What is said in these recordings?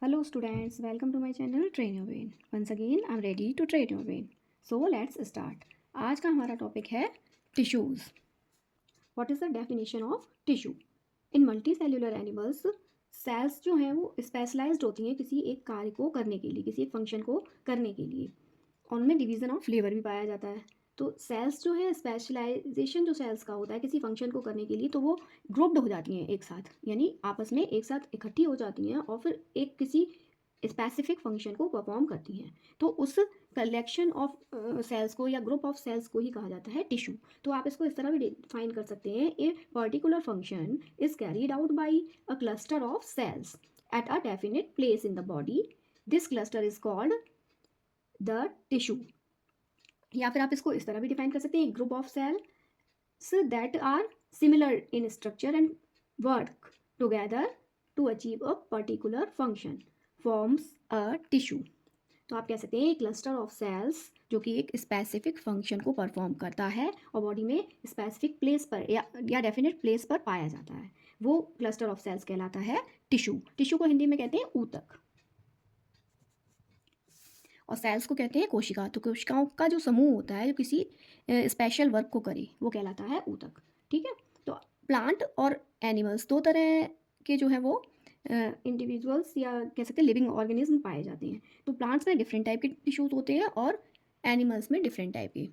Hello students, welcome to my channel Train Your Brain. Once again, I'm ready to train your brain. So let's start. आज का हमारा topic है tissues. What is the definition of tissue? In multicellular animals, cells जो हैं वो specialised होती हैं किसी एक कार्य को करने के लिए, किसी एक फंक्शन को करने के लिए. और उनमें डिवीज़न ऑफ लेबर भी पाया जाता है. तो सेल्स जो है स्पेशलाइजेशन जो सेल्स का होता है किसी फंक्शन को करने के लिए, तो वो ग्रुप्ड हो जाती हैं एक साथ, यानी आपस में एक साथ इकट्ठी हो जाती हैं और फिर एक किसी स्पेसिफिक फंक्शन को परफॉर्म करती हैं. तो उस कलेक्शन ऑफ सेल्स को या ग्रुप ऑफ सेल्स को ही कहा जाता है टिश्यू. तो आप इसको इस तरह भी डिफाइन कर सकते हैं, a particular function is carried out by a cluster of cells at a definite place in the body. This cluster is called the tissue. या फिर आप इसको इस तरह भी डिफाइन कर सकते हैं, group of cells that are similar in structure and work together to achieve a particular function forms a tissue. तो आप कह सकते हैं क्लस्टर ऑफ सेल्स जो कि एक स्पेसिफिक फंक्शन को परफॉर्म करता है और बॉडी में स्पेसिफिक प्लेस पर या डेफिनेट प्लेस पर पाया जाता है, वो क्लस्टर ऑफ सेल्स कहलाता है टिश्यू. टिश्यू को हिंदी में कहते हैं ऊतक और सेल्स को कहते हैं कोशिका. तो कोशिकाओं का जो समूह होता है जो किसी स्पेशल वर्क को करे वो कहलाता है ऊतक. ठीक है. तो प्लांट और एनिमल्स दो तरह के जो है वो इंडिविजुअल्स या कह सकते हैं लिविंग ऑर्गेनिज्म पाए जाते हैं. तो प्लांट्स में डिफरेंट टाइप के टिश्यूज होते हैं और एनिमल्स में डिफरेंट टाइप के.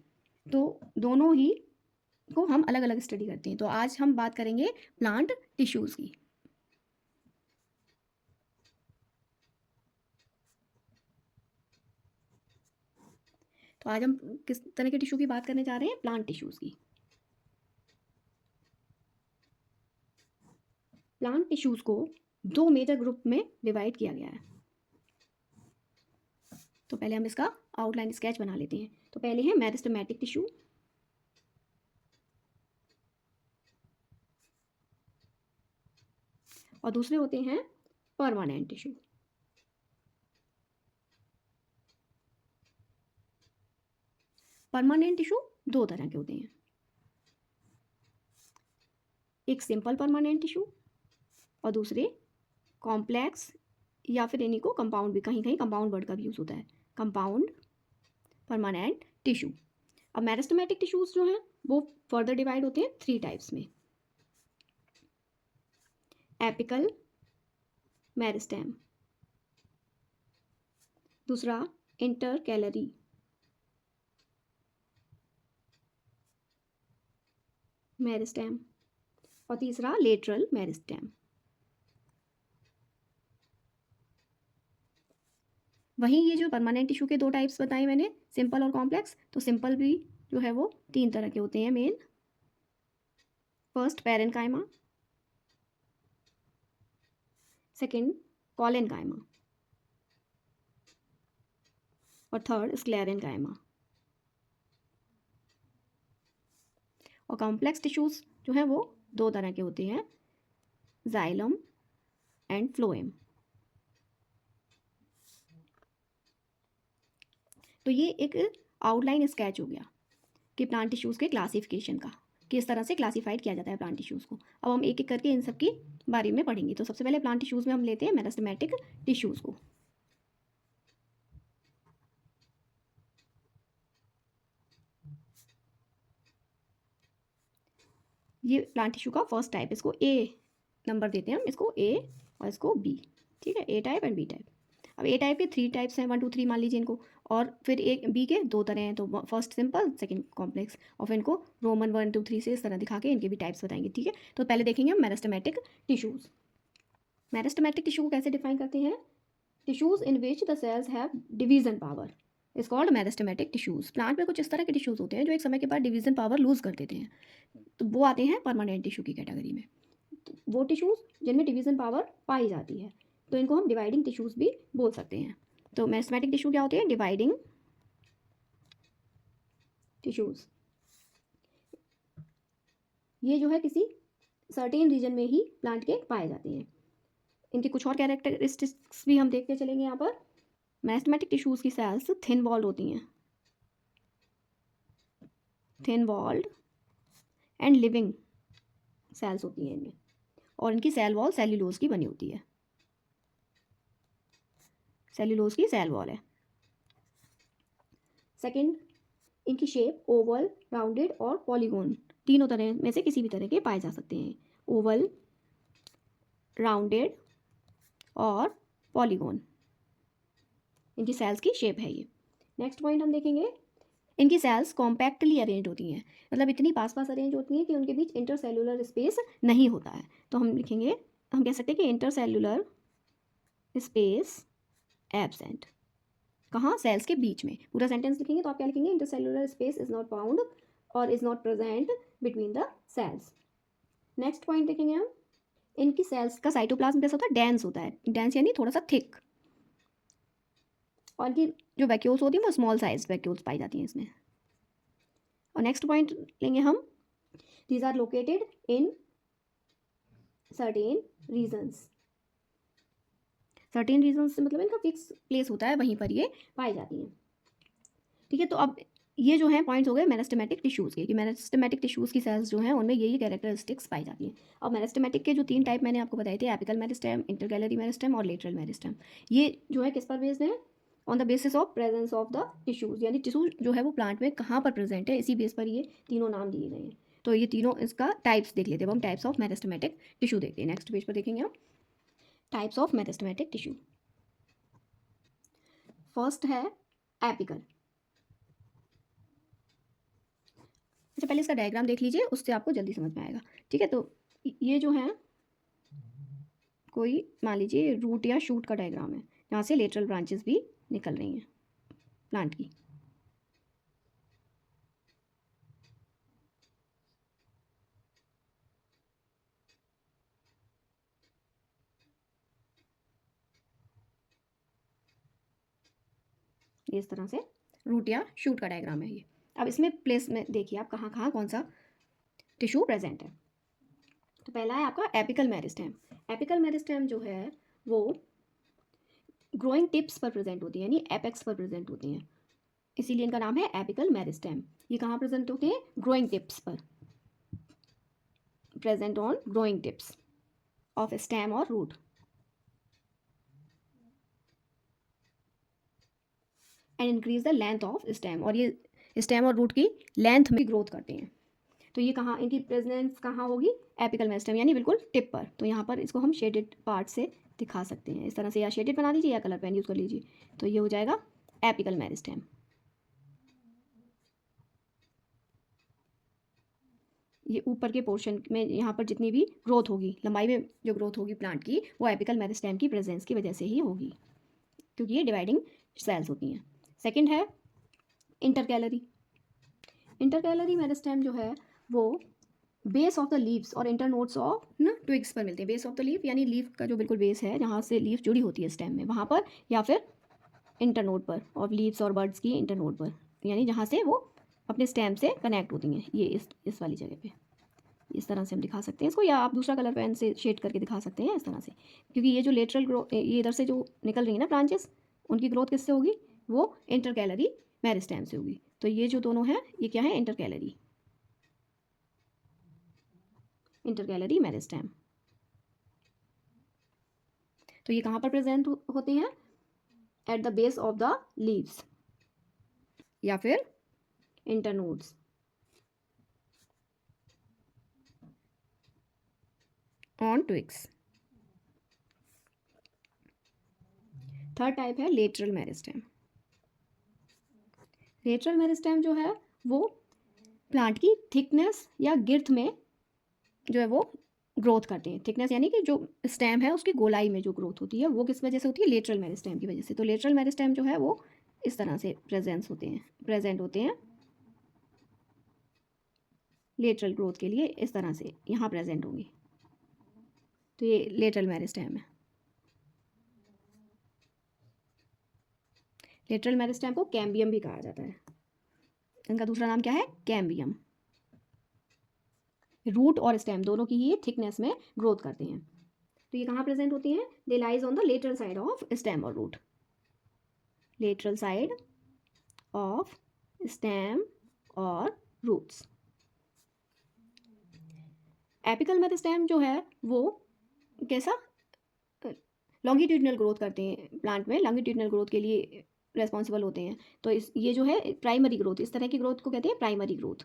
तो दोनों ही को हम अलग अलग स्टडी करते हैं. तो आज हम बात करेंगे प्लांट टिश्यूज़ की. तो आज हम किस तरह के टिश्यू की बात करने जा रहे हैं, प्लांट टिश्यूज़ की. प्लांट टिश्यूज़ को दो मेजर ग्रुप में डिवाइड किया गया है. तो पहले हम इसका आउटलाइन स्केच बना लेते हैं. तो पहले है मेरिस्टेमेटिक टिश्यू, और दूसरे होते हैं परमानेंट टिश्यू. परमानेंट टिश्यू दो तरह के होते हैं, एक सिंपल परमानेंट टिश्यू और दूसरे कॉम्प्लेक्स या फिर इन्हीं को कंपाउंड भी, कहीं कहीं कंपाउंड वर्ड का भी यूज़ होता है, कंपाउंड परमानेंट टिश्यू. अब मेरिस्टेमेटिक टिश्यूज़ जो हैं वो फर्दर डिवाइड होते हैं थ्री टाइप्स में. एपिकल मेरिस्टेम, दूसरा इंटरकैलरी, मेरिस्टेम, और तीसरा लेटरल मेरिस्टेम. वहीं ये जो परमानेंट टिश्यू के दो टाइप्स बताए मैंने, सिंपल और कॉम्प्लेक्स, तो सिंपल भी जो है वो तीन तरह के होते हैं main. First parenchyma, second collenchyma और थर्ड स्क्लेरेनकाइमा. और कॉम्प्लेक्स टिश्यूज़ जो हैं वो दो तरह के होते हैं, जाइलम एंड फ्लोएम. तो ये एक आउटलाइन स्केच हो गया कि प्लांट टिश्यूज़ के क्लासिफिकेशन का, किस तरह से क्लासीफाइड किया जाता है प्लांट टिश्यूज़ को. अब हम एक एक करके इन सब की बारे में पढ़ेंगे. तो सबसे पहले प्लांट टिश्यूज़ में हम लेते हैं मेरिस्टेमेटिक टिश्यूज़ को. ये प्लांट टिश्यू का फर्स्ट टाइप, इसको ए नंबर देते हैं हम, इसको ए और इसको बी. ठीक है, ए टाइप एंड बी टाइप. अब ए टाइप के थ्री टाइप्स हैं, 1 2 3 मान लीजिए इनको, और फिर एक बी के दो तरह हैं. तो फर्स्ट सिंपल, सेकंड कॉम्प्लेक्स, और फिर इनको रोमन 1 2 3 से इस तरह दिखा के इनके भी टाइप्स बताएंगे. ठीक है. तो पहले देखेंगे हम मेरिस्टेमेटिक टिश्यूज़. मेरिस्टेमेटिक टिश्यू को कैसे डिफाइन करते हैं, tissues in which the cells have division power is called meristematic tissues. Plant में कुछ इस तरह के टिश्यूज़ होते हैं जो एक समय के बाद डिवीजन पावर लूज कर देते हैं, तो वो आते हैं परमानेंट टिश्यू की कैटेगरी में. तो वो टिश्यूज़ जिनमें डिवीजन पावर पाई जाती है, तो इनको हम डिवाइडिंग टिश्यूज़ भी बोल सकते हैं. तो मेरिस्टेमेटिक टिश्यू क्या होते हैं, डिवाइडिंग टिश्यूज़. ये जो है किसी सर्टेन रीजन में ही प्लांट के पाए जाते हैं. इनके कुछ और कैरेक्टरिस्टिक्स भी हम देखते चलेंगे यहाँ पर. मेरिस्टेमेटिक टिश्यूज़ की सेल्स थिन वॉल्ड होती हैं, thin walled and living cells होती हैं इनमें, और इनकी सेल वॉल सेल्यूलोज की बनी होती है. सेल्यूलोज की सेल वॉल है। सेकंड, इनकी शेप ओवल, राउंडेड और पॉलीगोन, तीनों तरह में से किसी भी तरह के पाए जा सकते हैं। ओवल, राउंडेड और पॉलीगोन, इनकी सेल्स की शेप है ये। नेक्स्ट पॉइंट हम देखेंगे, इनकी सेल्स कॉम्पैक्टली अरेंज होती हैं, मतलब इतनी पास पास अरेंज होती हैं कि उनके बीच इंटरसेल्यूलर स्पेस नहीं होता है। तो हम लिखेंगे, हम कह सकते हैं कि इंटरसेल्यूलर स्पेस एब्सेंट। कहाँ? सेल्स के बीच में। पूरा सेंटेंस लिखेंगे तो आप क्या लिखेंगे? Intercellular space is not found और is not present between the cells. Next point देखेंगे हम, इनकी सेल्स का साइटोप्लाज्म कैसा होता है? डेंस होता है। डेंस यानी थोड़ा सा थिक, और इनकी जो वैक्यूल्स होती हैं वो स्मॉल साइज वैक्यूल्स पाई जाती हैं इसमें। और नेक्स्ट पॉइंट लेंगे हम, these are located in certain regions. Certain regions से मतलब इनका फिक्स प्लेस होता है, वहीं पर ये पाई जाती हैं। ठीक है, तो अब ये जो है पॉइंट्स हो गए मेरिस्टेमेटिक टिश्यूज़ के, कि मेरिस्टेमेटिक टिश्यूज़ की सेल्स जो हैं उनमें यही कैरेक्टरिस्टिक्स पाई जाती हैं। अब मेरिस्टेमेटिक के जो 3 टाइप मैंने आपको बताए थे, एपिकल मेरिस्टेम, इंटरकैलरी मेरिस्टेम और लेटरल मेरिस्टेम, ये जो है किस पर बेस्ड है? On the basis of presence of the tissues, यानी टिश्यू जो है वो प्लांट में कहाँ पर प्रेजेंट है, इसी बेस पर ये तीनों नाम दिए गए हैं। तो ये तीनों इसका टाइप्स देख लेते हैं। अब हम टाइप्स ऑफ मेरिस्टेमेटिक टिश्यू देखते हैं। नेक्स्ट पेज पर देखेंगे हम types of meristematic tissue. First है एपिकल। अच्छा, पहले इसका डायग्राम देख लीजिए, उससे आपको जल्दी समझ में आएगा। ठीक है, तो ये जो है कोई मान लीजिए रूट या शूट का डायग्राम है, यहाँ से लेटरल ब्रांचेस भी निकल रही हैं प्लांट की। ये इस तरह से रूट या शूट का डायग्राम है ये। अब इसमें प्लेस में देखिए आप कहाँ कहाँ कौन सा टिश्यू प्रेजेंट है। तो पहला है आपका एपिकल मेरिस्टेम। एपिकल मेरिस्टेम जो है वो ग्रोइंग टिप्स पर प्रेजेंट होती है, यानी एपेक्स पर प्रेजेंट होती हैं, इसीलिए इनका नाम है एपिकल मेरिस्टेम। ये कहाँ प्रेजेंट होते हैं? ग्रोइंग टिप्स पर, present on growing tips of stem और root, and increase the length of stem, और ये स्टेम और रूट की लेंथ में ग्रोथ करते हैं। तो ये कहाँ, इनकी प्रेजेंस कहाँ होगी? एपिकल मेरिस्टेम, यानी बिल्कुल टिप पर। तो यहाँ पर इसको हम शेडेड पार्ट से दिखा सकते हैं इस तरह से, या शेडेड बना लीजिए या कलर पेन यूज़ कर लीजिए। तो ये हो जाएगा एपिकल मेरिस्टेम। ये ऊपर के पोर्शन में यहाँ पर जितनी भी ग्रोथ होगी, लंबाई में जो ग्रोथ होगी प्लांट की, वो एपिकल मेरिस्टेम की प्रेजेंस की वजह से ही होगी, क्योंकि ये डिवाइडिंग सेल्स होती हैं। सेकेंड है इंटरकैलरी। इंटरकैलरी मेरिस्टेम जो है वो बेस ऑफ द लीव्स और इंटरनोड्स ऑफ ना ट्विग्स पर मिलते हैं। बेस ऑफ द लीफ यानी लीफ का जो बिल्कुल बेस है, जहाँ से लीफ जुड़ी होती है स्टेम में, वहाँ पर, या फिर इंटरनोड पर, और लीव्स और बर्ड्स की इंटरनोड पर, यानी जहाँ से वो अपने स्टेम से कनेक्ट होती हैं, ये इस वाली जगह पे। इस तरह से हम दिखा सकते हैं इसको, या आप दूसरा कलर पेन से शेड करके दिखा सकते हैं इस तरह से, क्योंकि ये जो लेटरल ग्रोथ, ये इधर से जो निकल रही है ना ब्रांचेस, उनकी ग्रोथ किससे होगी? वो इंटरकैलरी मेरिस्टेम से होगी। तो ये जो दोनों हैं, ये क्या है? Intercalary, intercalary meristem. तो ये कहाँ पर प्रेजेंट होते हैं? At the base of the leaves या फिर internodes on twigs. Third type है लेटरल मेरिस्टेम। लेटरल मेरिस्टेम जो है वो प्लांट की थिकनेस या गिर्थ में जो है वो ग्रोथ करते हैं। थिकनेस यानी कि जो स्टेम है उसकी गोलाई में जो ग्रोथ होती है, वो किस वजह से होती है? लेटरल मेरिस्टेम की वजह से। तो लेटरल मेरिस्टेम जो है वो इस तरह से प्रेजेंट होते हैं लेटरल ग्रोथ के लिए, इस तरह से यहाँ प्रेजेंट होंगी। तो ये लेटरल मेरिस्टेम है। लेटरल मेरिस्टेम को कैम्बियम भी कहा जाता है। इनका दूसरा नाम क्या है? कैम्बियम। रूट और स्टेम दोनों की ही थिकनेस में ग्रोथ करते हैं। तो ये कहाँ प्रेजेंट होती हैं? They lies on the lateral side of stem और root, lateral side of stem और रूट्स। एपिकल मेरिस्टेम जो है वो कैसा? लॉन्गिट्यूडनल ग्रोथ करते हैं प्लांट में, लॉन्गिट्यूडनल ग्रोथ के लिए रेस्पॉन्सिबल होते हैं। तो ये जो है प्राइमरी ग्रोथ, इस तरह की ग्रोथ को कहते हैं प्राइमरी ग्रोथ।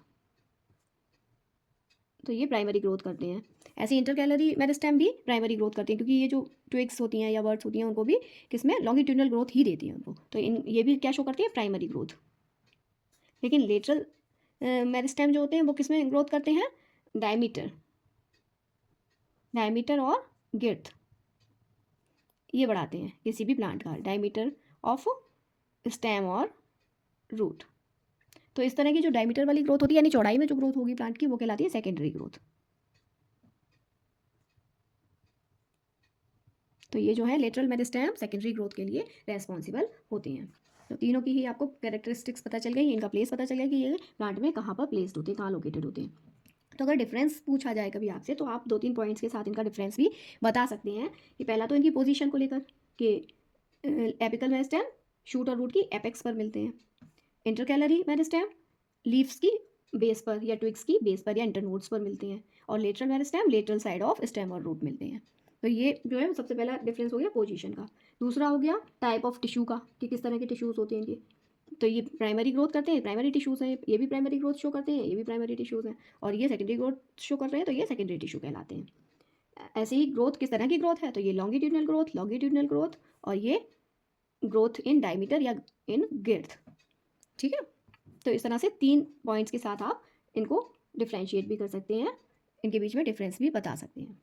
तो ये प्राइमरी ग्रोथ करते हैं। ऐसे इंटरकैलरी मेरिस्टेम भी प्राइमरी ग्रोथ करते हैं, क्योंकि ये जो ट्विग्स होती हैं या वर्ड्स होती हैं उनको भी किसमें लॉन्गिट्यूडनल ग्रोथ ही देती हैं उनको। तो ये भी क्या शो करती है, प्राइमरी ग्रोथ। लेकिन लेटरल मेरिस्टेम जो होते हैं वो किसमें ग्रोथ करते हैं, डायमीटर और गिर्थ, ये बढ़ाते हैं किसी भी प्लांट का, डायमीटर ऑफ स्टेम और रूट। तो इस तरह की जो डायमीटर वाली ग्रोथ होती है, यानी चौड़ाई में जो ग्रोथ होगी प्लांट की, वो कहलाती है सेकेंडरी ग्रोथ। तो ये जो है लेटरल मेरिस्टेम सेकेंडरी ग्रोथ के लिए रेस्पॉन्सिबल होते हैं। तो तीनों की ही आपको कैरेक्टरिस्टिक्स पता चल गई, इनका प्लेस पता चल गया कि ये प्लांट में कहाँ पर प्लेस्ड होते हैं, कहाँ लोकेटेड होते हैं। तो अगर डिफरेंस पूछा जाए कभी आपसे, तो आप 2-3 पॉइंट्स के साथ इनका डिफरेंस भी बता सकते हैं। कि पहला तो इनकी पोजीशन को लेकर कि एपिकल मेरिस्टेम शूट और रूट की एपेक्स पर मिलते हैं, इंटरकैलरी मेरिस्टेम लीव्स की बेस पर या ट्विग्स की बेस पर या इंटरनोड्स पर मिलते हैं, और lateral meristem lateral side of stem और रूट मिलते हैं। तो ये जो है सबसे पहला डिफरेंस हो गया पोजीशन का। दूसरा हो गया टाइप ऑफ टिश्यू का, कि किस तरह के टिश्यूज़ होते हैं इनके। तो ये प्राइमरी ग्रोथ करते हैं, प्राइमरी टिश्यूज़ हैं, ये भी प्राइमरी ग्रोथ शो करते हैं, ये भी प्राइमरी टिश्यूज़ हैं, और ये सेकेंडरी ग्रोथ शो कर रहे हैं, तो ये सेकेंडरी टिश्यू कहलाते हैं। ऐसे ही ग्रोथ किस तरह की ग्रोथ है, तो ये लॉन्गिट्यूडनल ग्रोथ, और ये ग्रोथ इन डायमीटर या इन गिर्थ। ठीक है, तो इस तरह से 3 पॉइंट्स के साथ आप इनको डिफ्रेंशिएट भी कर सकते हैं, इनके बीच में डिफरेंस भी बता सकते हैं।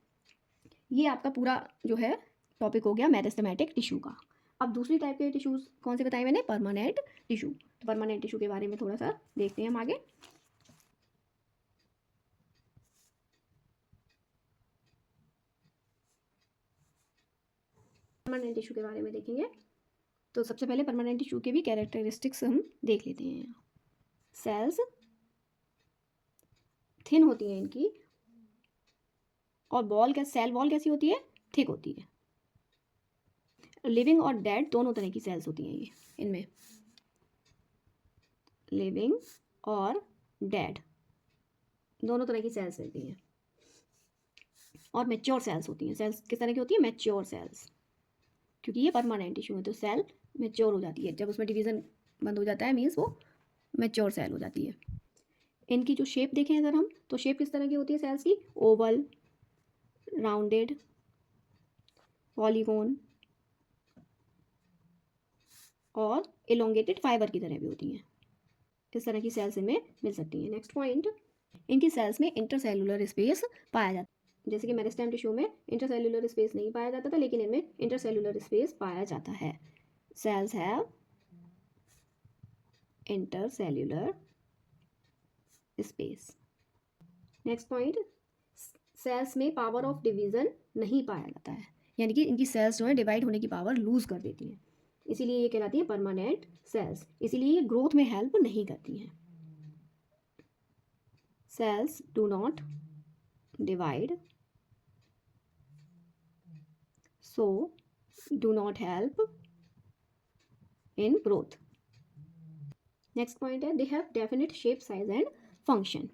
ये आपका पूरा जो है टॉपिक हो गया मेरिस्टेमेटिक टिश्यू का। अब दूसरी टाइप के टिश्यूज़ कौन से बताए मैंने, परमानेंट टिश्यू। तो परमानेंट टिश्यू के बारे में थोड़ा सा देखते हैं हम आगे। परमानेंट टिश्यू के बारे में देखेंगे तो सबसे पहले परमानेंट टिश्यू के भी कैरेक्टरिस्टिक्स हम देख लेते हैं। सेल्स थिन होती हैं इनकी, और सेल वॉल कैसी होती है, थिक होती है। लिविंग और डेड दोनों तरह की सेल्स होती हैं ये इनमें, लिविंग और डेड दोनों तरह की सेल्स रहती हैं। और मैच्योर सेल्स होती हैं। सेल्स किस तरह की होती है, मैच्योर सेल्स, क्योंकि ये परमानेंट टिश्यू है तो सेल मैच्योर हो जाती है। जब उसमें डिवीज़न बंद हो जाता है मीन्स वो मैच्योर सेल हो जाती है। इनकी जो शेप देखें अगर हम, तो शेप किस तरह की होती है सेल्स की, ओवल, राउंडेड, पॉलीगोन और इलोंगेटेड फाइबर की तरह भी होती हैं। इस तरह की सेल्स इनमें मिल सकती हैं। नेक्स्ट पॉइंट, इनकी सेल्स में इंटरसेलुलर स्पेस पाया जाता है। जैसे कि मेरिस्टेम टिश्यू में इंटरसेलुलर स्पेस नहीं पाया जाता था, लेकिन इनमें इंटरसेलुलर स्पेस पाया जाता है। Cells have intercellular space. Next point, cells में पावर ऑफ डिवीज़न नहीं पाया जाता है, यानी कि इनकी सेल्स जो है डिवाइड होने की पावर लूज़ कर देती हैं, इसीलिए ये कहलाती है परमानेंट सेल्स। इसीलिए ये ग्रोथ में हेल्प नहीं करती हैं। Cells do not divide, so do not help in growth. Next point है, they have definite shape, size and function.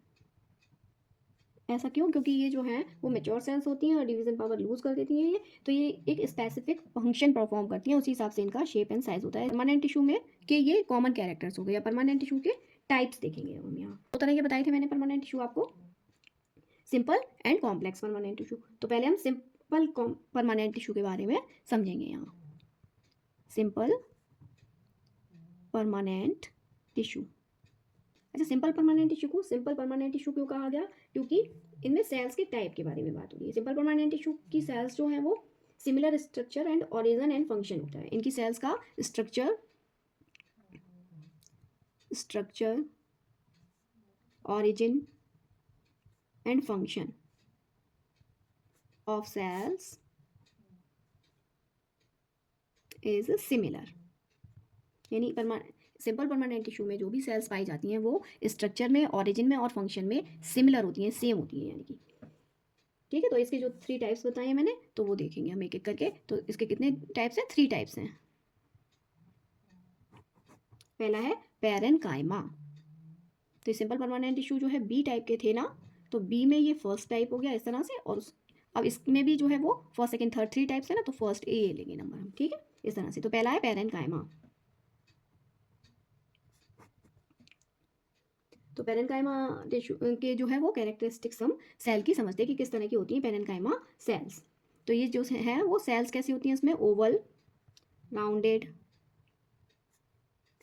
ऐसा क्यों, क्योंकि ये जो है वो मेच्योर सेल्स होती हैं और डिवीजन पावर लूज कर देती हैं ये, तो ये एक स्पेसिफिक फंक्शन परफॉर्म करती हैं, उसी हिसाब से इनका शेप एंड साइज होता है। परमानेंट टिश्यू में कि ये कॉमन कैरेक्टर्स हो गए, या परमानेंट टिश्यू के टाइप्स देखेंगे हम यहाँ। 2 तरह के बताए थे मैंने परमानेंट टिश्यू आपको, simple and complex permanent tissue. तो पहले हम सिंपल परमानेंट टिश्यू के बारे में समझेंगे यहाँ। Simple permanent tissue. अच्छा, सिंपल परमानेंट टिश्यू को सिंपल परमानेंट टिश्यू क्यों कहा गया, क्योंकि इनमें सेल्स के टाइप के बारे में बात हो रही है। सिंपल परमानेंट टिश्यू की सेल्स जो है वो similar structure and origin and function होता है। इनकी सेल्स का structure origin and function of cells is similar। यानी सिंपल परमानेंट टिश्यू में जो भी सेल्स पाई जाती हैं वो स्ट्रक्चर में, ऑरिजिन में और फंक्शन में सिमिलर होती हैं, सेम होती हैं यानी कि। ठीक है, तो इसके जो 3 टाइप्स बताए हैं मैंने, तो वो देखेंगे हम एक एक करके। तो इसके कितने टाइप्स हैं, 3 टाइप्स हैं। पहला है पैरेनकाइमा। तो सिंपल परमानेंट टिश्यू जो है बी टाइप के थे ना, तो बी में ये फर्स्ट टाइप हो गया इस तरह से, और अब इसमें भी जो है वो फर्स्ट सेकंड थर्ड 3 टाइप्स है ना, तो फर्स्ट ए लेंगे नंबर हम, ठीक है, इस तरह से। तो पहला है पैरेन्काइमा। तो पैरेन्काइमा टिश्यू के जो है वो कैरेक्टरिस्टिक्स हम सेल की समझते हैं कि किस तरह की होती हैं पैरेन्काइमा सेल्स। तो ये जो है वो सेल्स कैसी होती हैं इसमें, ओवल, राउंडेड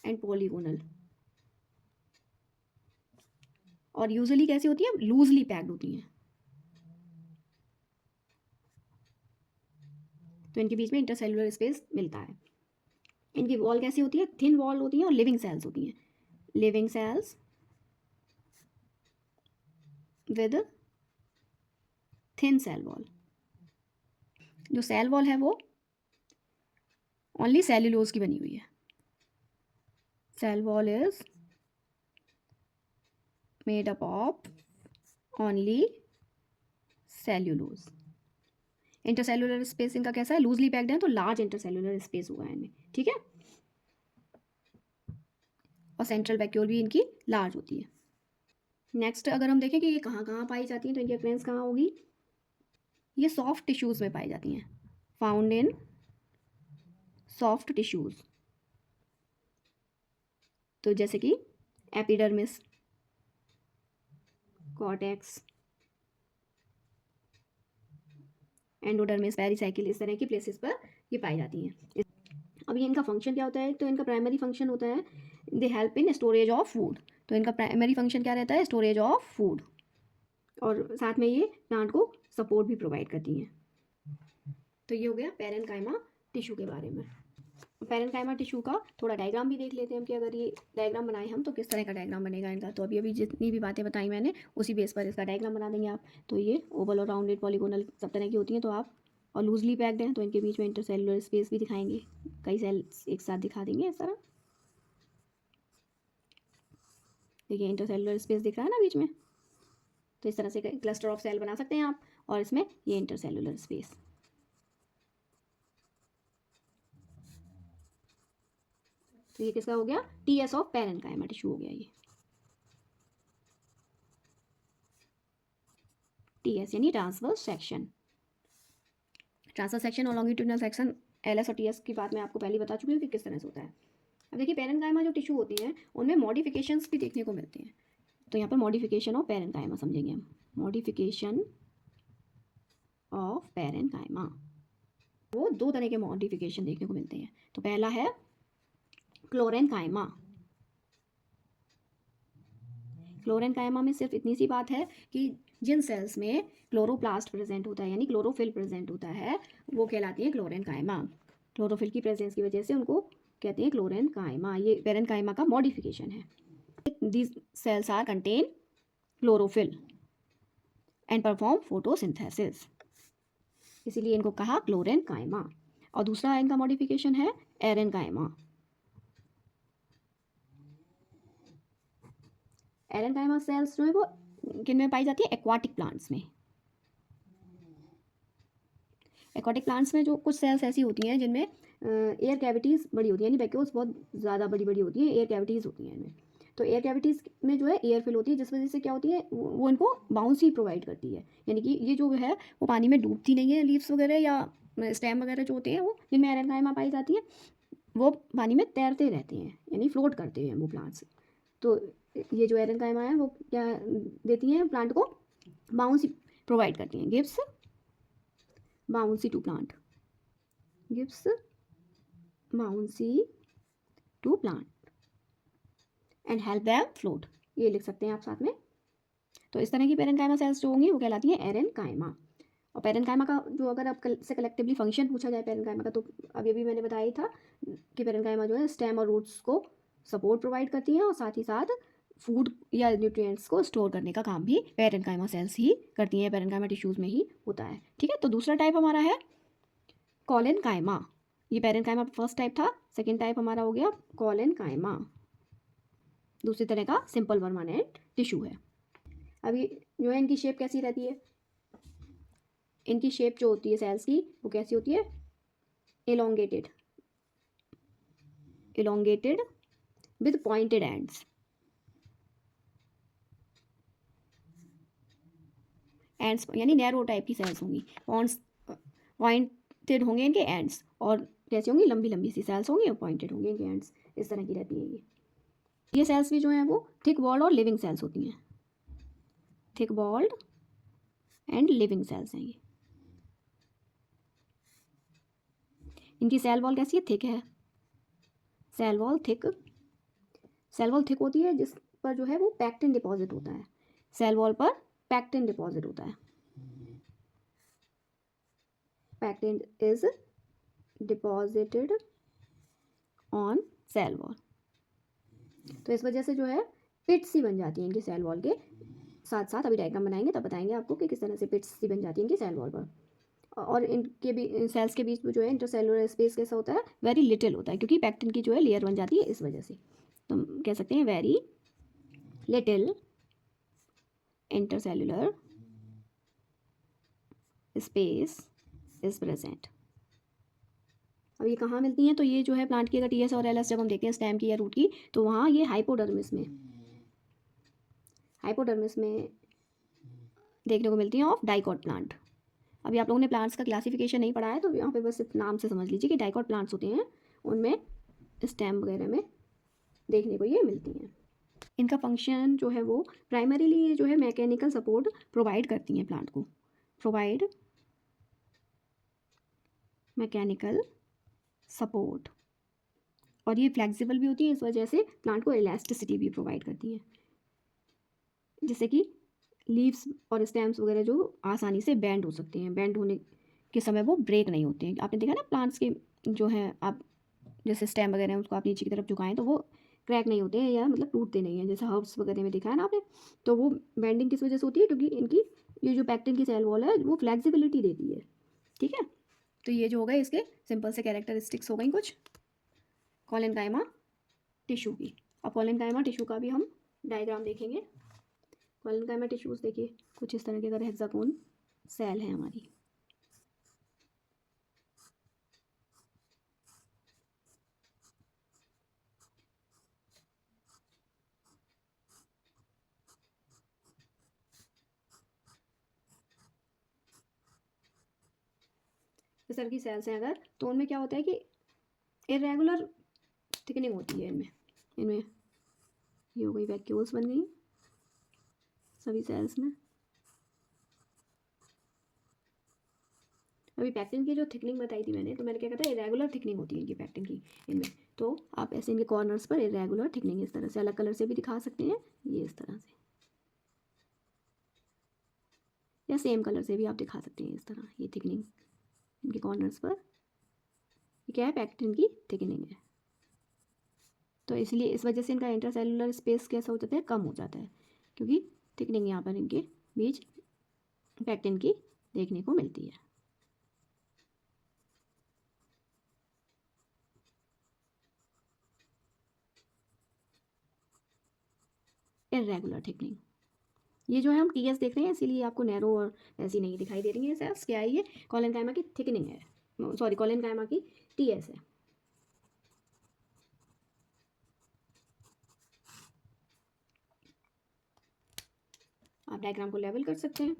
एंड पॉलीगोनल, और यूजुअली कैसी होती है, लूजली पैक्ड होती हैं। तो इनके बीच में इंटरसेलुलर स्पेस मिलता है। इनकी वॉल कैसी होती है, थिन वॉल होती है और लिविंग सेल्स होती हैं, living cells with thin cell wall. जो सेल वॉल है वो ओनली सेल्यूलोज की बनी हुई है। Cell wall is made up of only cellulose. Intercellular space इनका कैसा है, लूजली पैक्ड है, तो लार्ज इंटरसेलुलर स्पेस हुआ है इनमें, ठीक है। और सेंट्रल वैक्यूल भी इनकी लार्ज होती है। नेक्स्ट अगर हम देखें कि ये कहाँ कहाँ पाई जाती हैं, तो इनकी अक्रेंस कहाँ होगी, ये सॉफ्ट टिश्यूज़ में पाई जाती हैं, फाउंड इन सॉफ्ट टिश्यूज़। तो जैसे कि एपिडर्मिस, कॉर्टेक्स, एंडोडर्मिस, पेरिसाइकिल, इस तरह की प्लेसेस पर ये पाई जाती हैं। अब ये इनका फंक्शन क्या होता है, तो इनका प्राइमरी फंक्शन होता है they help in storage of food. तो इनका प्राइमरी फंक्शन क्या रहता है, स्टोरेज ऑफ फूड, और साथ में ये प्लांट को सपोर्ट भी प्रोवाइड करती हैं। तो ये हो गया पैरेन्काइमा टिश्यू के बारे में। पैरेन्काइमा टिश्यू का थोड़ा डायग्राम भी देख लेते हैं हम कि अगर ये डायग्राम बनाए हम तो किस तरह का डायग्राम बनेगा इनका। तो अभी जितनी भी बातें बताई मैंने उसी बेस पर इसका डायग्राम बना देंगे आप। तो ये ओवल और राउंडेड, पॉलीगोनल सब तरह की होती हैं। तो आप और लूजली पैक्ड हैं, तो इनके बीच में इंटरसेलुलर स्पेस भी दिखाएंगे, कई सेल्स एक साथ दिखा देंगे इस तरह। देखिए इंटरसेलुलर स्पेस दिख रहा है ना बीच में, तो इस तरह से क्लस्टर ऑफ सेल बना सकते हैं आप, और इसमें ये इंटरसेलुलर स्पेस। तो ये किसका हो गया, टीएस ऑफ पैरेन्काइमा टिश्यू हो गया ये, टीएस यानी ट्रांसवर्स सेक्शन। ट्रांसवर्स सेक्शन और लॉन्गिट्यूडिनल सेक्शन एलएस और टीएस की बात मैं आपको पहले बता चुकी हूँ कि किस तरह से होता है। अब देखिए पैरेन्काइमा जो टिश्यू होती हैं उनमें मॉडिफिकेशंस भी देखने को मिलते हैं। तो यहाँ पर मॉडिफिकेशन ऑफ पैरेन्काइमा समझेंगे हम, मॉडिफिकेशन ऑफ पैरेन्काइमा। वो दो तरह के मॉडिफिकेशन देखने को मिलते हैं। तो पहला है क्लोरेन्काइमा। क्लोरेन्काइमा में सिर्फ इतनी सी बात है कि जिन सेल्स में क्लोरोप्लास्ट प्रेजेंट होता है यानी क्लोरोफिल प्रेजेंट होता है वो कहलाती है क्लोरेन्काइमा। क्लोरोफिल की प्रेजेंस की वजह से उनको कहते हैं क्लोरेन्काइमा। ये पैरेन्काइमा का मॉडिफिकेशन है। These cells are contain chlorophyll and perform photosynthesis, इसीलिए इनको कहा क्लोरेन्काइमा। और दूसरा इनका मॉडिफिकेशन है एरेन्काइमा। एरेन्काइमा सेल्स जो है वो किन में पाई जाती है, एक्वाटिक प्लांट्स में। एक्वाटिक प्लांट्स में जो कुछ सेल्स ऐसी होती हैं जिनमें एयर कैविटीज़ बड़ी होती है, यानी वैक्यूल्स बहुत ज़्यादा बड़ी बड़ी होती हैं, एयर कैविटीज़ होती हैं इनमें। तो एयर कैविटीज़ में जो है एयर फिल होती है, जिस वजह से क्या होती है वो इनको बाउंसी प्रोवाइड करती है, यानी कि ये जो है वो पानी में डूबती नहीं है। लीव्स वगैरह या स्टेम वगैरह जो होते हैं वो जिनमें एरेन्काइमा पाई जाती है वो पानी में तैरते रहते हैं, यानी फ्लोट करते हैं वो प्लांट्स। तो ये जो एरेन्काइमा है वो क्या देती हैं, प्लांट को बाउंसी प्रोवाइड करती हैं, gives buoyancy to plant, gives buoyancy to plant and help them float, ये लिख सकते हैं आप साथ में। तो इस तरह की पैरेन्काइमा सेल्स जो होंगी वो कहलाती हैं एरेन्काइमा। और पैरेन्काइमा का जो अगर आप से कलेक्टिवली फंक्शन पूछा जाए पैरेन्काइमा का, तो अभी अभी मैंने बताया ही था कि पैरेन्काइमा जो है स्टेम और रूट्स को सपोर्ट प्रोवाइड करती हैं और साथ ही साथ फूड या न्यूट्रिएंट्स को स्टोर करने का काम भी पैरेन्काइमा सेल्स ही करती हैं, पैरेन्काइमा टिश्यूज़ में ही होता है, ठीक है। तो दूसरा टाइप हमारा है कॉलेनकाइमा। ये पैरेन्काइमा फर्स्ट टाइप था, सेकेंड टाइप हमारा हो गया कॉलेनकाइमा, दूसरी तरह का सिंपल परमानेंट टिश्यू है। अभी जो है इनकी शेप कैसी रहती है, इनकी शेप जो होती है सेल्स की वो कैसी होती है, elongated, elongated with pointed ends. Ends यानी नैरो टाइप की सेल्स होंगी, पॉइंटेड होंगे इनके एंड्स, और कैसी होंगी, लंबी लंबी सी सेल्स होंगी और पॉइंटेड होंगे इनके एंड्स, इस तरह की रहती है ये सेल्स भी जो हैं वो थिक वॉल्ड और लिविंग सेल्स होती हैं, thick walled and living cells हैं ये। इनकी सेल वॉल कैसी है, थिक है, cell wall thick, cell wall thick होती है जिस पर जो है वो पैक्टिन डिपॉजिट होता है, सेल वॉल पर पैक्टिन डिपॉजिट होता है, pectin is deposited on sale wall. तो इस वजह से जो है पिट्स सी बन जाती है इनकी सेल वॉल के साथ साथ, अभी डायग्राम बनाएंगे तब बताएंगे आपको कि किस तरह से पिट्स सी बन जाती है इनकी सेल वॉल पर। और इनके भी सेल्स के बीच में जो है इंटरसेलुलर स्पेस कैसा होता है, वेरी लिटिल होता है, क्योंकि पैक्टिन की जो है लेयर बन जाती है इस वजह से। तो हम कह सकते हैं very little intercellular space is present. अब ये कहाँ मिलती हैं, तो ये जो है प्लांट की अगर टीएस और एलएस जब हम देखते हैं स्टेम की या रूट की, तो वहाँ ये हाइपोडर्मिस में देखने को मिलती हैं ऑफ डाइकॉट प्लांट। अभी आप लोगों ने प्लांट्स का क्लासिफिकेशन नहीं पढ़ा है तो यहाँ पे बस सिर्फ नाम से समझ लीजिए कि डाइकॉट प्लांट्स होते हैं, उनमें स्टेम वगैरह में देखने को ये मिलती हैं। इनका फंक्शन जो है वो प्राइमरीली ये जो है मैकेनिकल सपोर्ट प्रोवाइड करती हैं प्लांट को, प्रोवाइड मैकेनिकल सपोर्ट, और ये फ्लेक्सिबल भी होती है, इस वजह से प्लांट को इलास्टिसिटी भी प्रोवाइड करती है, जिससे कि लीव्स और स्टेम्स वगैरह जो आसानी से बेंड हो सकते हैं, बेंड होने के समय वो ब्रेक नहीं होते हैं। आपने देखा ना प्लांट्स के जो है, आप जैसे स्टेम वगैरह हैं उसको आप नीचे की तरफ झुकाएं तो वो क्रैक नहीं होते हैं या मतलब टूटते नहीं हैं, जैसे हर्ब्स वगैरह में देखा है ना आपने। तो वो बेंडिंग किस वजह से होती है, क्योंकि इनकी ये जो पैक्टिन की सेल वॉल है वो फ्लेक्सिबिलिटी देती है। ठीक है, तो ये जो हो गए इसके सिंपल से कैरेक्टरिस्टिक्स हो गई कुछ कॉलेनकाइमा टिश्यू की। अब कॉलेनकाइमा टिश्यू का भी हम डायग्राम देखेंगे। कॉलेनकाइमा टिश्यूज़ देखिए कुछ इस तरह के अगर हेक्सागोन सेल है हमारी, इस तरह की सेल्स हैं अगर, तो उनमें क्या होता है कि इरेगुलर थिकनिंग होती है इनमें इनमें ये हो गई वैक्यूल्स बन गई सभी सेल्स में। अभी पैक्टिन की जो थिकनिंग बताई थी मैंने, तो मैंने क्या कहा था, इरेगुलर थिकनिंग होती है इनकी पैक्टिन की इनमें। तो आप ऐसे इनके कॉर्नर्स पर इरेगुलर थिकनिंग इस तरह से अलग कलर से भी दिखा सकते हैं, ये इस तरह से, या सेम कलर से भी आप दिखा सकते हैं इस तरह, ये थिकनिंग इनके कॉर्नर्स पर, ये क्या है, पैक्टिन की थिकनिंग है। तो इसलिए इस वजह से इनका इंटरसेलुलर स्पेस कैसा हो जाता है, कम हो जाता है, क्योंकि थिकनिंग यहाँ पर इनके बीच पैक्टिन की देखने को मिलती है। इरेगुलर थिकनिंग, ये जो है हम टीएस देख रहे हैं इसीलिए आपको नैरो और ऐसी नहीं दिखाई दे रही है सेल्स, क्या है ये, कॉलेनकाइमा की थिकनिंग है, सॉरी कॉलेनकाइमा की टीएस है। आप डायग्राम को लेवल कर सकते हैं,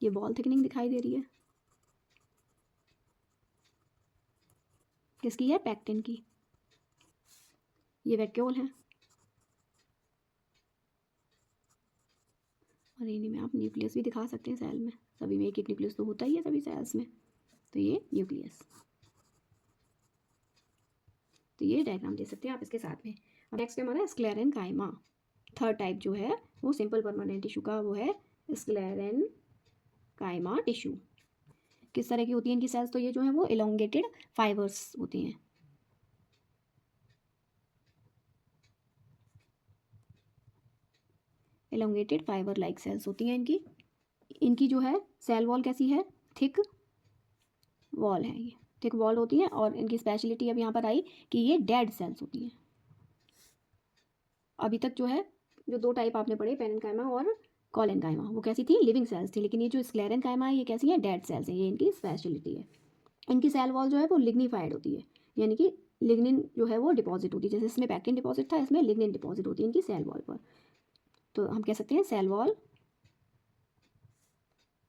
ये बॉल थिकनिंग दिखाई दे रही है, किसकी है, पैक्टिन की, ये वैक्यूल है, और इन्हीं में आप न्यूक्लियस भी दिखा सकते हैं सेल में, सभी में एक एक न्यूक्लियस तो होता ही है सभी सेल्स में, तो ये न्यूक्लियस, तो ये डायग्राम दे सकते हैं आप इसके साथ में। और नेक्स्ट हमारा स्क्लेरेनकाइमा, थर्ड टाइप जो है वो सिंपल परमानेंट टिश्यू का वो है स्क्लेरेनकाइमा टिश्यू। किस तरह की होती है इनकी सेल्स, तो ये जो है वो इलोंगेटेड फाइबर्स होती हैं, इलोंगेटेड फाइबर लाइक सेल्स होती हैं इनकी। इनकी जो है सेल वॉल कैसी है, थिक वॉल है, ये थिक वॉल होती है, और इनकी स्पेशलिटी अब यहाँ पर आई कि ये डेड सेल्स होती हैं। अभी तक जो है जो दो टाइप आपने पढ़े, पेरेन्काइमा और कॉलेनकाइमा, वो कैसी थी, लिविंग सेल्स थी, लेकिन ये जो स्क्लेरेनकाइमा है ये कैसी है, डेड सेल्स है, ये इनकी स्पेशलिटी है। इनकी सेल वॉल जो है वो लिग्निफाइड होती है, यानी कि लिग्निन जो है वो डिपॉजिट होती है, जैसे इसमें पैक्टिन डिपॉजिट था, इसमें लिग्निन डिपॉजिट होती है इनकी सेल वॉल पर। तो हम कह सकते हैं सेल वॉल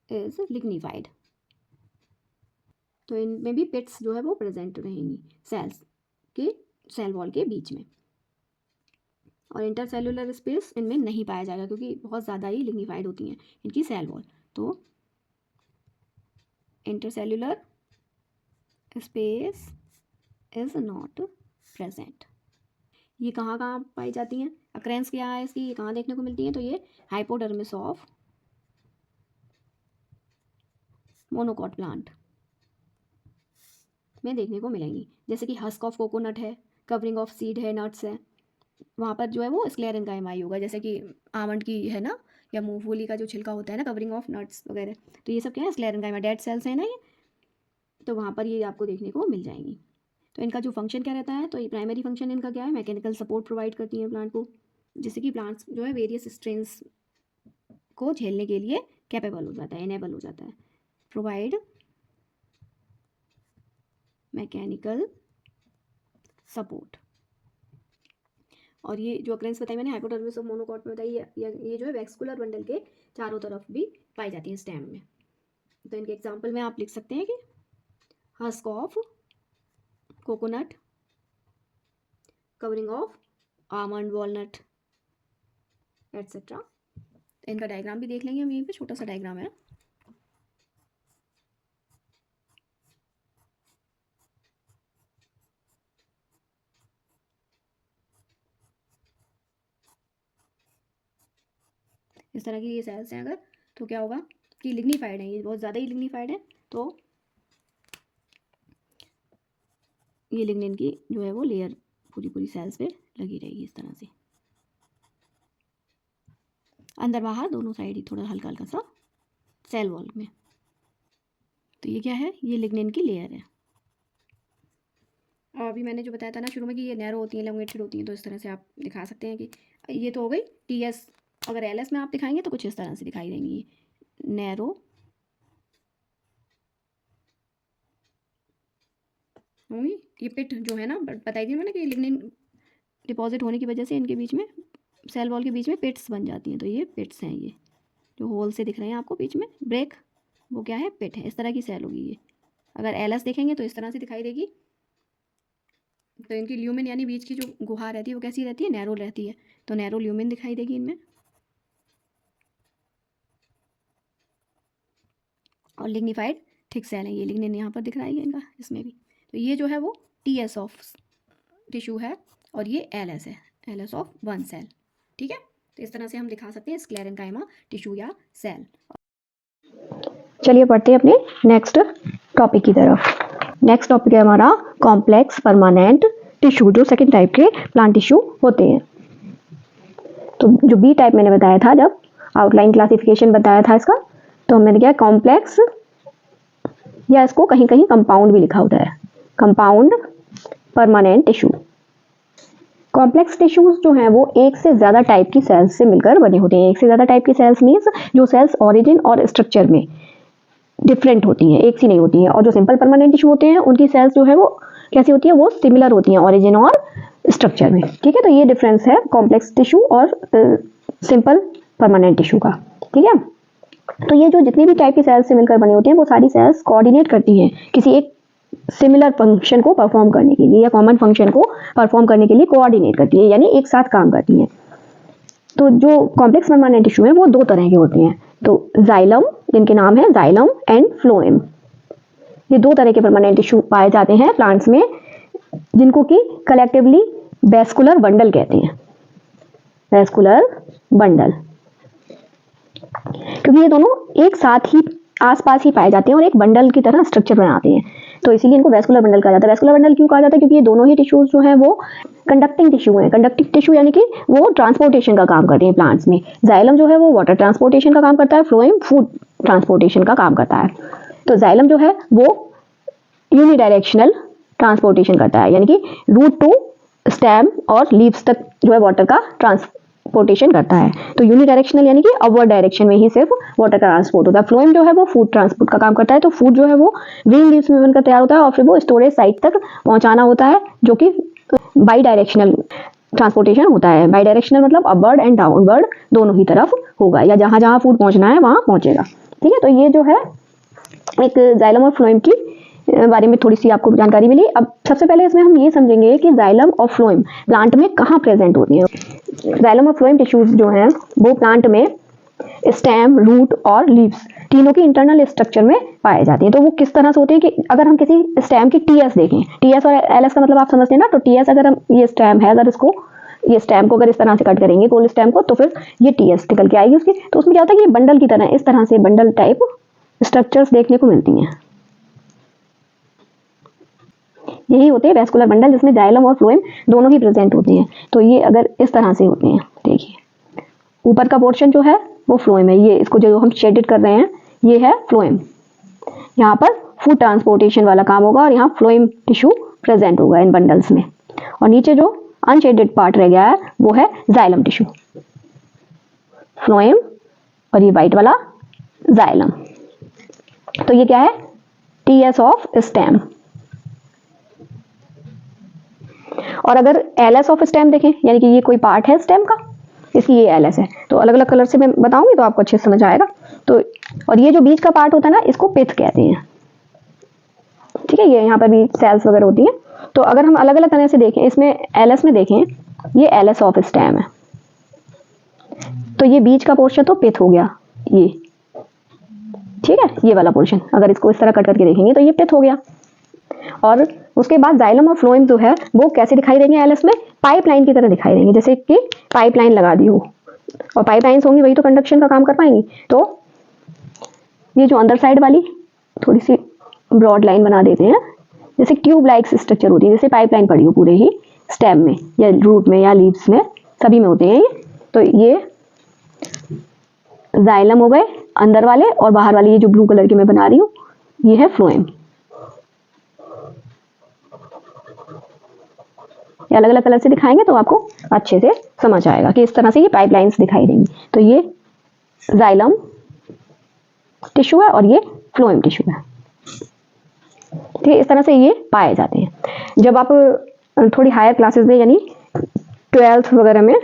इज लिग्निफाइड। तो इनमें भी पिट्स जो है वो प्रेजेंट रहेंगी सेल्स के सेल वॉल के बीच में, और इंटरसेलुलर स्पेस इनमें नहीं पाया जाएगा क्योंकि बहुत ज़्यादा ही लिग्निफाइड होती हैं इनकी सेल वॉल। तो intercellular space is not present. ये कहाँ कहाँ पाई जाती हैं, अक्रेंस क्या है इसकी, ये कहाँ देखने को मिलती है, तो ये हाइपोडर्मिस ऑफ मोनोकॉट प्लांट में देखने को मिलेंगी। जैसे कि हस्क ऑफ कोकोनट है, कवरिंग ऑफ सीड है, नट्स है, वहाँ पर जो है वो स्क्लेरेंकाइमा होगा। जैसे कि आमंड की है ना, या मूंगफली का जो छिलका होता है ना, कवरिंग ऑफ नट्स वगैरह, तो ये सब क्या है, स्क्लेरेंकाइमा, डेड सेल्स है ना ये, तो वहाँ पर ये आपको देखने को मिल जाएंगी। तो इनका जो फंक्शन क्या रहता है, तो ये प्राइमरी फंक्शन इनका क्या है, मैकेनिकल सपोर्ट प्रोवाइड करती है प्लांट को, जिससे कि प्लांट्स जो है वेरियस स्ट्रेंस को झेलने के लिए कैपेबल हो जाता है, इनेबल हो जाता है। Provide mechanical support. और ये जो अक्रेंस बताई मैंने हाइपोडर्मिस ऑफ मोनोकॉट में बताई, ये जो है वैस्कुलर बंडल के चारों तरफ भी पाई जाती है स्टेम में। तो इनके एग्जांपल में आप लिख सकते हैं कि husk of coconut, covering of almond, walnut etcetera. इनका डायग्राम भी देख लेंगे हम, यहीं पे छोटा सा डायग्राम है। इस तरह की ये सेल्स हैं अगर, तो क्या होगा कि लिग्निफाइड है, ये बहुत ज़्यादा ही लिग्निफाइड है, तो ये लिग्निन की जो है वो लेयर पूरी पूरी सेल्स पे लगी रहेगी इस तरह से, अंदर बाहर दोनों साइड ही थोड़ा हल्का हल्का सा सेल वॉल में। तो ये क्या है, ये लिग्निन की लेयर है। और अभी मैंने जो बताया था ना शुरू में कि ये नैरो होती हैं, एलोंगेटेड होती हैं, तो इस तरह से आप दिखा सकते हैं कि ये तो हो गई टीएस। अगर एलएस में आप दिखाएंगे तो कुछ इस तरह से दिखाई देंगी, नैरो होंगी। ये पिट जो है ना, बताई थी मैंने कि लिग्निन डिपॉजिट होने की वजह से इनके बीच में, सेल वॉल के बीच में पिट्स बन जाती हैं। तो ये पिट्स हैं, ये जो होल से दिख रहे हैं आपको बीच में ब्रेक, वो क्या है, पिट है। इस तरह की सेल होगी ये। अगर एलएस देखेंगे तो इस तरह से दिखाई देगी। तो इनकी ल्यूमिन यानी बीच की जो गुहा रहती है वो कैसी रहती है, नैरो रहती है, तो नैरो ल्यूमिन दिखाई देगी इनमें। और लिग्निफाइड थिक सेल है, ये लिग्निन यहाँ पर दिख रहा है इनका, इसमें भी। तो ये जो है वो टीएस ऑफ टिश्यू है, और ये एलएस है, एलएस ऑफ वन सेल। ठीक है, तो इस तरह से हम दिखा सकते हैं स्क्लेरेंकाइमा टिश्यू या सेल। चलिए पढ़ते हैं अपने नेक्स्ट टॉपिक की तरफ। नेक्स्ट टॉपिक है हमारा कॉम्प्लेक्स परमानेंट टिश्यू, जो सेकंड टाइप के प्लांट टिश्यू होते हैं। तो जो बी टाइप मैंने बताया था, जब आउटलाइन क्लासिफिकेशन बताया था इसका, तो मैंने क्या कॉम्प्लेक्स, या इसको कहीं कहीं कंपाउंड भी लिखा होता है, compound permanent tissue. Complex tissues जो हैं वो एक से ज़्यादा टाइप की सेल्स से मिलकर बने होते हैं। एक से ज़्यादा टाइप की सेल्स मीन्स जो सेल्स ओरिजिन और स्ट्रक्चर में डिफरेंट होती हैं, एक सी नहीं होती हैं। और जो सिंपल परमानेंट टिश्यू होते हैं उनकी सेल्स जो है वो कैसी होती है, वो सिमिलर होती हैं ओरिजिन और स्ट्रक्चर में। ठीक है, तो ये डिफरेंस है कॉम्प्लेक्स टिश्यू और सिंपल परमानेंट टिश्यू का। ठीक है, तो ये जो जितनी भी टाइप की सेल्स से मिलकर बनी होती हैं वो सारी सेल्स कोऑर्डिनेट करती हैं किसी एक सिमिलर फंक्शन को परफॉर्म करने के लिए, या कॉमन फंक्शन को परफॉर्म करने के लिए कोऑर्डिनेट करती है, यानी एक साथ काम करती हैं। तो जो कॉम्प्लेक्स परमानेंट टिश्यू है वो दो तरह के होते हैं। तो जाइलम, जिनके नाम है जाइलम एंड फ्लोएम, ये दो तरह के परमानेंट टिश्यू पाए जाते हैं प्लांट्स में, जिनको कि कलेक्टिवली वैस्कुलर बंडल कहते हैं, वैस्कुलर बंडल, क्योंकि ये दोनों एक साथ ही आसपास ही पाए जाते हैं और एक बंडल की तरह स्ट्रक्चर बनाते हैं, तो इसीलिए इनको वैस्कुलर बंडल कहा जाता है। वैस्कुलर बंडल क्यों कहा जाता है, क्योंकि ये दोनों ही टिश्यूज जो हैं वो कंडक्टिंग टिश्यू हैं। कंडक्टिंग टिश्यू यानी कि वो ट्रांसपोर्टेशन का काम करते हैं प्लांट्स में। जाइलम जो है वो वाटर ट्रांसपोर्टेशन का काम करता है, फ्लोएम फूड ट्रांसपोर्टेशन का काम करता है। तो जाइलम जो है वो यूनिडायरेक्शनल ट्रांसपोर्टेशन करता है, यानी कि रूट टू स्टेम और लीव्स तक जो है वाटर का ट्रांसपोर्टेशन करता है। तो यूनिडायरेक्शनल यानी कि अपवर्ड डायरेक्शन में ही सिर्फ वाटर का ट्रांसपोर्ट होता है। फ्लोएम जो है वो फूड ट्रांसपोर्ट का काम करता है, तो फूड जो है वो ग्रीन लीव्स में बनकर तैयार होता है और फिर वो स्टोरेज साइट तक पहुंचाना होता है, जो कि बाई डायरेक्शनल ट्रांसपोर्टेशन होता है। बाई डायरेक्शनल मतलब अपवर्ड एंड डाउनवर्ड दोनों ही तरफ होगा, या जहां जहां फूड पहुंचना है वहां पहुंचेगा। ठीक है, तो ये जो है एक जाइलम और फ्लोएम की बारे में थोड़ी सी आपको जानकारी मिली। अब सबसे पहले इसमें हम ये समझेंगे कि जाइलम और फ्लोएम प्लांट में कहाँ प्रेजेंट होती हैं। जाइलम और फ्लोएम टिश्यूज जो हैं वो प्लांट में स्टेम, रूट और लीव्स तीनों की इंटरनल स्ट्रक्चर में पाए जाते हैं। तो वो किस तरह से होते हैं कि अगर हम किसी स्टेम की टीएस देखें, टीएस और एलएस का मतलब आप समझते हैं ना, तो टीएस अगर हम ये स्टेम है, अगर इसको ये स्टेम को अगर इस तरह से कट करेंगे कोल स्टेम को, तो फिर ये टीएस निकल के आएगी उसकी। तो उसमें क्या होता है कि ये बंडल की तरह इस तरह से बंडल टाइप स्ट्रक्चर्स देखने को मिलती हैं। यही होते हैं वैस्कुलर बंडल जिसमें जाइलम और फ्लोएम दोनों ही प्रेजेंट होते हैं। तो ये अगर इस तरह से होते हैं, देखिए ऊपर का पोर्शन जो है वो फ्लोएम है, ये इसको जो हम शेडेड कर रहे हैं ये है फ्लोएम। यहाँ पर फूड ट्रांसपोर्टेशन वाला काम होगा और यहाँ फ्लोएम टिश्यू प्रेजेंट होगा इन बंडल्स में। और नीचे जो अनशेडेड पार्ट रह गया है वो है जाइलम टिश्यू, फ्लोएम और ये वाइट वाला जाइलम। तो ये क्या है, टीएस ऑफ स्टेम। और अगर एलएस ऑफ स्टेम देखें, यानी कि ये कोई पार्ट है स्टेम का, इसकी ये एलएस है। तो अलग अलग कलर से मैं बताऊंगी तो आपको अच्छे से समझ आएगा। तो और ये जो बीच का पार्ट होता है ना, इसको पिथ कहते हैं। ठीक है, ये यहाँ पर भी सेल्स वगैरह होती हैं। तो अगर हम अलग अलग तरह से देखें, इसमें एलएस में देखें, ये एलएस ऑफ स्टेम है। तो ये बीच का पोर्शन तो पिथ हो गया ये, ठीक है, ये वाला पोर्शन अगर इसको इस तरह कट करके देखेंगे तो ये पिथ हो गया। और उसके बाद जाइलम और फ्लोएम जो है वो कैसे दिखाई देंगे एलएस में, पाइपलाइन की तरह दिखाई देंगे, जैसे कि पाइपलाइन लगा दी हो। और पाइपलाइंस होंगी वही तो कंडक्शन का काम कर पाएंगी। तो ये जो अंदर साइड वाली थोड़ी सी ब्रॉड लाइन बना देते हैं, जैसे ट्यूब लाइक स्ट्रक्चर होती है, जैसे पाइपलाइन पड़ी हो पूरे ही स्टेम में या रूट में या लीव्स में, सभी में होते हैं ये। तो ये जाइलम हो गए अंदर वाले, और बाहर वाली ये जो ब्लू कलर की मैं बना रही हूँ ये है फ्लोएम। अलग अलग कलर से दिखाएंगे तो आपको अच्छे से समझ आएगा कि इस तरह से ये पाइपलाइंस दिखाई देंगी। तो ये जाइलम टिश्यू है और ये फ्लोएम टिश्यू है। ठीक है, इस तरह से ये पाए जाते हैं। जब आप थोड़ी हायर क्लासेस में यानी 12th वगैरह में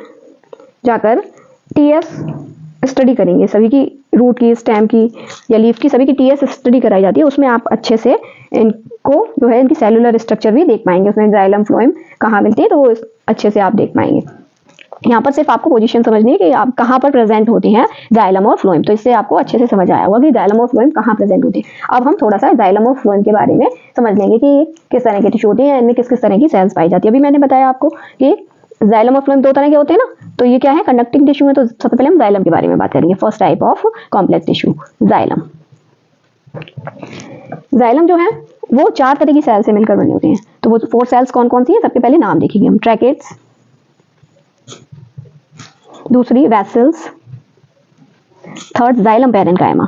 जाकर टीएस स्टडी करेंगे, सभी की रूट की, स्टेम की या लीफ की, सभी की टीएस स्टडी कराई जाती है। उसमें आप अच्छे से इनको जो है इनकी सेलुलर स्ट्रक्चर भी देख पाएंगे, उसमें जाइलम फ्लोएम कहाँ मिलती है, तो वो अच्छे से आप देख पाएंगे। यहाँ पर सिर्फ आपको पोजीशन समझनी है कि आप कहाँ पर प्रेजेंट होते हैं जाइलम और फ्लोएम। तो इससे आपको अच्छे से समझ आया होगा कि जाइलम और फ्लोएम कहाँ प्रेजेंट होते हैं। अब हम थोड़ा सा जाइलम और फ्लोएम के बारे में समझ लेंगे कि किस तरह के टिश्यू होते हैं, इनमें किस किस तरह की सेल्स पाई जाती है। अभी मैंने बताया आपको कि जाइलम और फ्लोएम दो तरह के होते हैं ना, तो ये क्या है, कंडक्टिंग टिश्यू में। तो सबसे पहले हम जाइलम के बारे में बात करेंगे। First type of complex tissue xylem. Xylem जो है वो 4 तरह की सेल से मिलकर बने होते हैं। तो वो 4 सेल्स कौन कौन सी है, सबके पहले नाम देखेंगे हम। ट्रैकेट्स, दूसरी vessels, third xylem parenchyma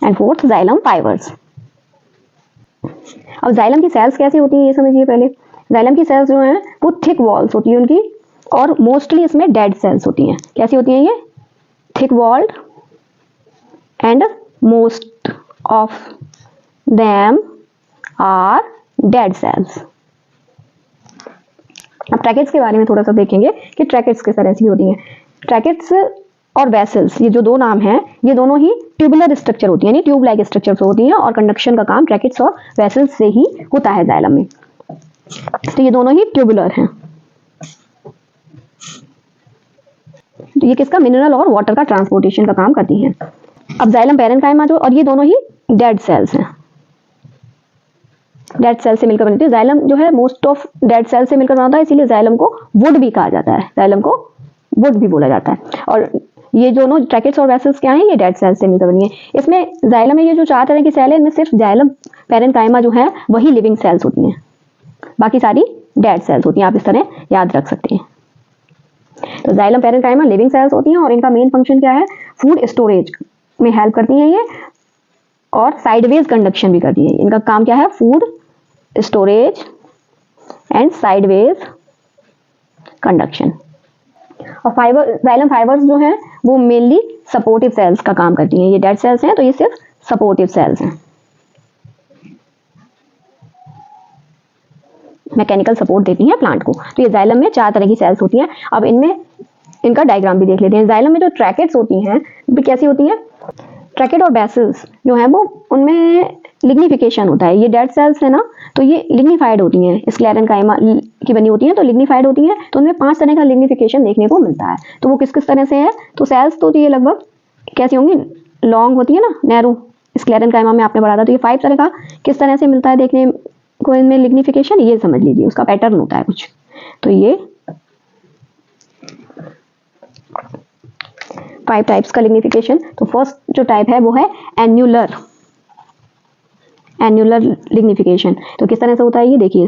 and fourth xylem fibres. अब जाइलम की सेल्स कैसी होती हैं ये समझिए पहले। जाइलम की सेल्स जो हैं वो थिक वॉल्स होती है उनकी, और मोस्टली इसमें डेड सेल्स होती हैं। कैसी होती हैं ये, thick walled, and most of them are dead cells. अब ट्रैकेट्स के बारे में थोड़ा सा देखेंगे कि ट्रैकेट्स किस तरह की होती हैं। ट्रैकेट्स और वेसल्स, ये जो दो नाम हैं, ये दोनों ही ट्यूबुलर स्ट्रक्चर होती है, यानी ट्यूब लाइक स्ट्रक्चर होती हैं, और कंडक्शन का काम ट्रैकेट्स और वेसल्स से ही होता है जाइलम में। तो ये दोनों ही ट्यूबुलर हैं। तो ये किसका, मिनरल और वाटर का ट्रांसपोर्टेशन का काम करती हैं। अब जाइलम पैरेन्काइमा जो, और ये दोनों ही डेड सेल्स हैं, डेड सेल से मिलकर बनती है। जाइलम जो है मोस्ट ऑफ डेड सेल से मिलकर बनता है, इसीलिए जाइलम को वुड भी कहा जाता है, जाइलम को वुड भी बोला जाता है। और ये दोनों ट्रैकेट्स और वेसल्स क्या हैं, ये डेड सेल से मिलकर बनी है। इसमें जाइलम में ये जो 4 तरह की सेल है, इनमें सिर्फ जाइलम पैरेन्काइमा जो है वही लिविंग सेल्स होती हैं, बाकी सारी डेड सेल्स होती हैं। आप इस तरह याद रख सकते हैं। तो जाइलम पैरेन्काइमा लिविंग सेल्स होती हैं, और इनका मेन फंक्शन क्या है, फूड स्टोरेज में हेल्प करती हैं ये, और साइडवेज कंडक्शन भी करती है। इनका काम क्या है, food storage and sideways conduction. और जाइलम फाइबर्स जो हैं वो मेनली सपोर्टिव सेल्स का काम करती हैं। ये डेड सेल्स हैं तो ये सिर्फ सपोर्टिव सेल्स हैं, मैकेनिकल सपोर्ट देती हैं प्लांट को। तो ये जाइलम में 4 तरह की सेल्स होती हैं। अब इनमें इनका डायग्राम भी देख लेते हैं। जाइलम में जो ट्रैकेट्स होती हैं वो कैसी होती हैं? ट्रैकेट और बेसल्स जो हैं वो उनमें लिग्निफिकेशन होता है। ये डेड सेल्स है ना, तो ये लिग्निफाइड होती हैं, स्क्लेरेन्काइमा की बनी होती हैं, तो लिग्निफाइड होती हैं, तो उनमें 5 तरह का लिग्निफिकेशन देखने को मिलता है। तो वो किस किस तरह से है? तो सेल्स तो ये लगभग कैसी होंगी? लॉन्ग होती है ना, नैरो। स्क्लेरेन्काइमा में आपने पढ़ा था। तो ये 5 तरह का किस तरह से मिलता है देखने को इनमें लिग्निफिकेशन, ये समझ लीजिए, उसका पैटर्न होता है कुछ। तो ये 5 टाइप्स का लिग्निफिकेशन। तो फर्स्ट जो टाइप है वो है एन्युलर लिग्निफिकेशन। तो किस तरह से होता है ये देखिए,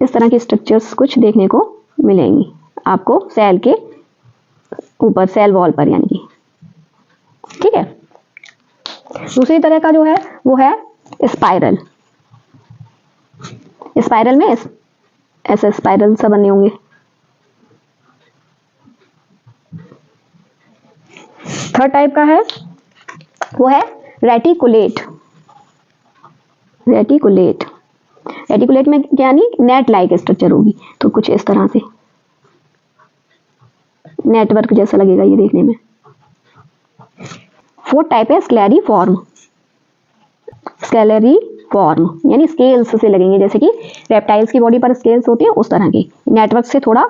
इस तरह की स्ट्रक्चर्स कुछ देखने को मिलेंगी आपको सेल के ऊपर, सेल वॉल पर यानी कि, ठीक है। दूसरी तरह का जो है वो है स्पाइरल में ऐसे स्पाइरल सा बने होंगे। थर्ड टाइप का है वो है रेटिकुलेट में क्या यानी नेट लाइक स्ट्रक्चर होगी। तो कुछ इस तरह से नेटवर्क जैसा लगेगा ये देखने में। फोर्थ टाइप है स्क्लेरी फॉर्म यानी स्केल्स से लगेंगे, जैसे कि रेप्टाइल्स की बॉडी पर स्केल्स होते हैं उस तरह के। नेटवर्क से थोड़ा